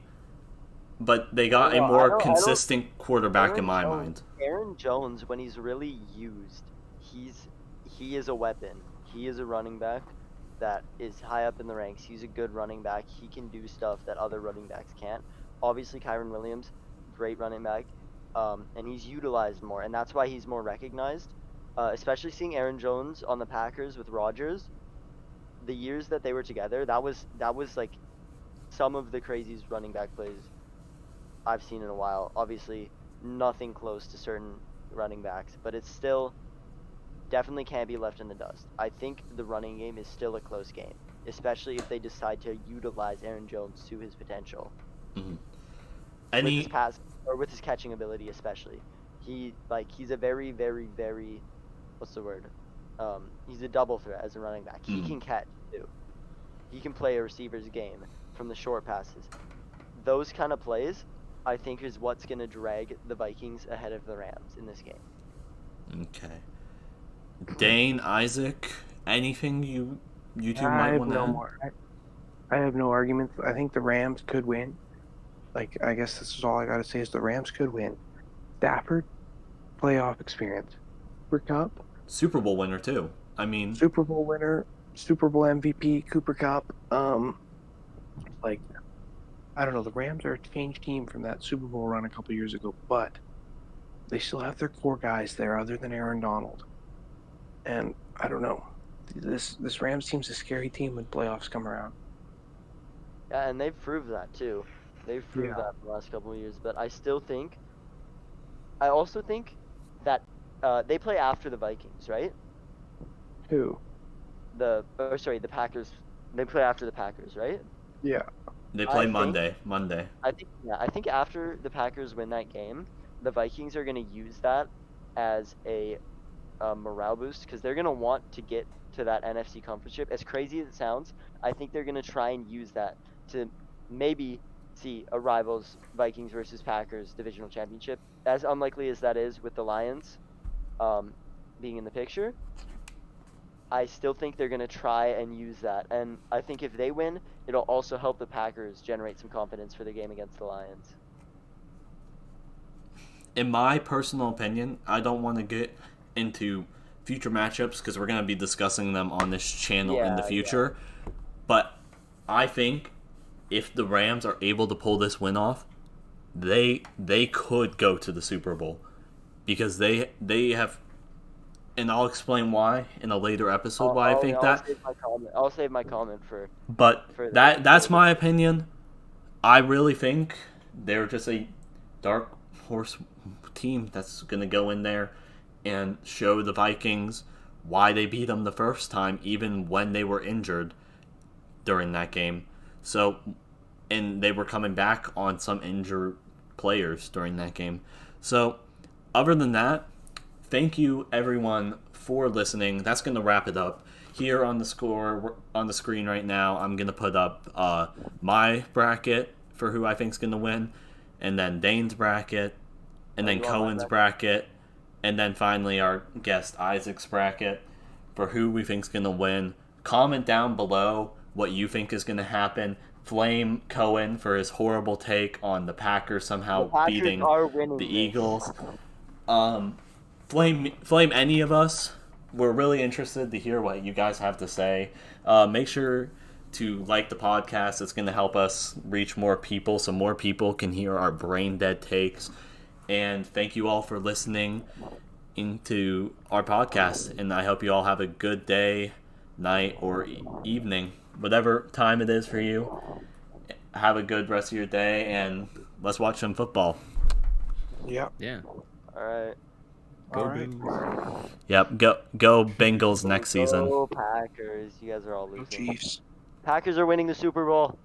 But they got a more consistent quarterback in my mind. Aaron Jones, when he's really used, he is a weapon. He is a running back that is high up in the ranks. He's a good running back. He can do stuff that other running backs can't. Obviously, Kyren Williams, great running back, and he's utilized more, and that's why he's more recognized. Especially seeing Aaron Jones on the Packers with Rodgers, the years that they were together, that was like some of the craziest running back plays I've seen in a while. Obviously, nothing close to certain running backs, but it's still definitely can't be left in the dust. I think the running game is still a close game, especially if they decide to utilize Aaron Jones to his potential. Mm-hmm. With his pass or with his catching ability, especially. He's a very, very, very, what's the word? He's a double threat as a running back. He can catch too. He can play a receiver's game from the short passes. Those kind of plays, I think, is what's going to drag the Vikings ahead of the Rams in this game. Okay. Dane, IZAAK, anything you two might want to add? I have no arguments. I think the Rams could win. Like, I guess this is all I got to say is the Rams could win. Stafford, playoff experience. Cooper Cup. Super Bowl winner, too. I mean... Super Bowl winner, Super Bowl MVP, Cooper Cup. I don't know, the Rams are a changed team from that Super Bowl run a couple years ago, but they still have their core guys there other than Aaron Donald. And I don't know. This Rams team's a scary team when playoffs come around. Yeah, and they've proved that too. They've proved that in the last couple of years. But I also think that they play after the Vikings, right? Who? the Packers. They play after the Packers, right? Yeah. They I play think- Monday. I think after the Packers win that game, the Vikings are going to use that as a morale boost because they're going to want to get to that NFC Championship. As crazy as it sounds, I think they're going to try and use that to maybe see a rivals Vikings versus Packers divisional championship. As unlikely as that is with the Lions being in the picture, I still think they're going to try and use that. And I think if they win, it'll also help the Packers generate some confidence for the game against the Lions. In my personal opinion, I don't want to get into future matchups because we're going to be discussing them on this channel in the future. But I think if the Rams are able to pull this win off, they could go to the Super Bowl because they have, and I'll explain why in a later episode why I think that. I'll save my comment for. But for that's my opinion. I really think they're just a dark horse team that's going to go in there and show the Vikings why they beat them the first time, even when they were injured during that game. So, and they were coming back on some injured players during that game. So, other than that, thank you everyone for listening. That's going to wrap it up. Here on the screen right now, I'm going to put up my bracket for who I think is going to win, and then Dane's bracket, and then Cohen's bracket, and then finally our guest IZAAK's bracket for who we think is going to win. Comment down below what you think is going to happen. Flame Cohen for his horrible take on the Packers somehow beating the Eagles. Flame any of us. We're really interested to hear what you guys have to say. Make sure to like the podcast. It's going to help us reach more people so more people can hear our brain dead takes. And thank you all for listening into our podcast. And I hope you all have a good day, night, or evening, whatever time it is for you. Have a good rest of your day, and let's watch some football. Yep. Yeah. All right. Go All right. Bills. Yep, go Bengals next season. Go Packers. You guys are all Go losing. Chiefs. Packers are winning the Super Bowl.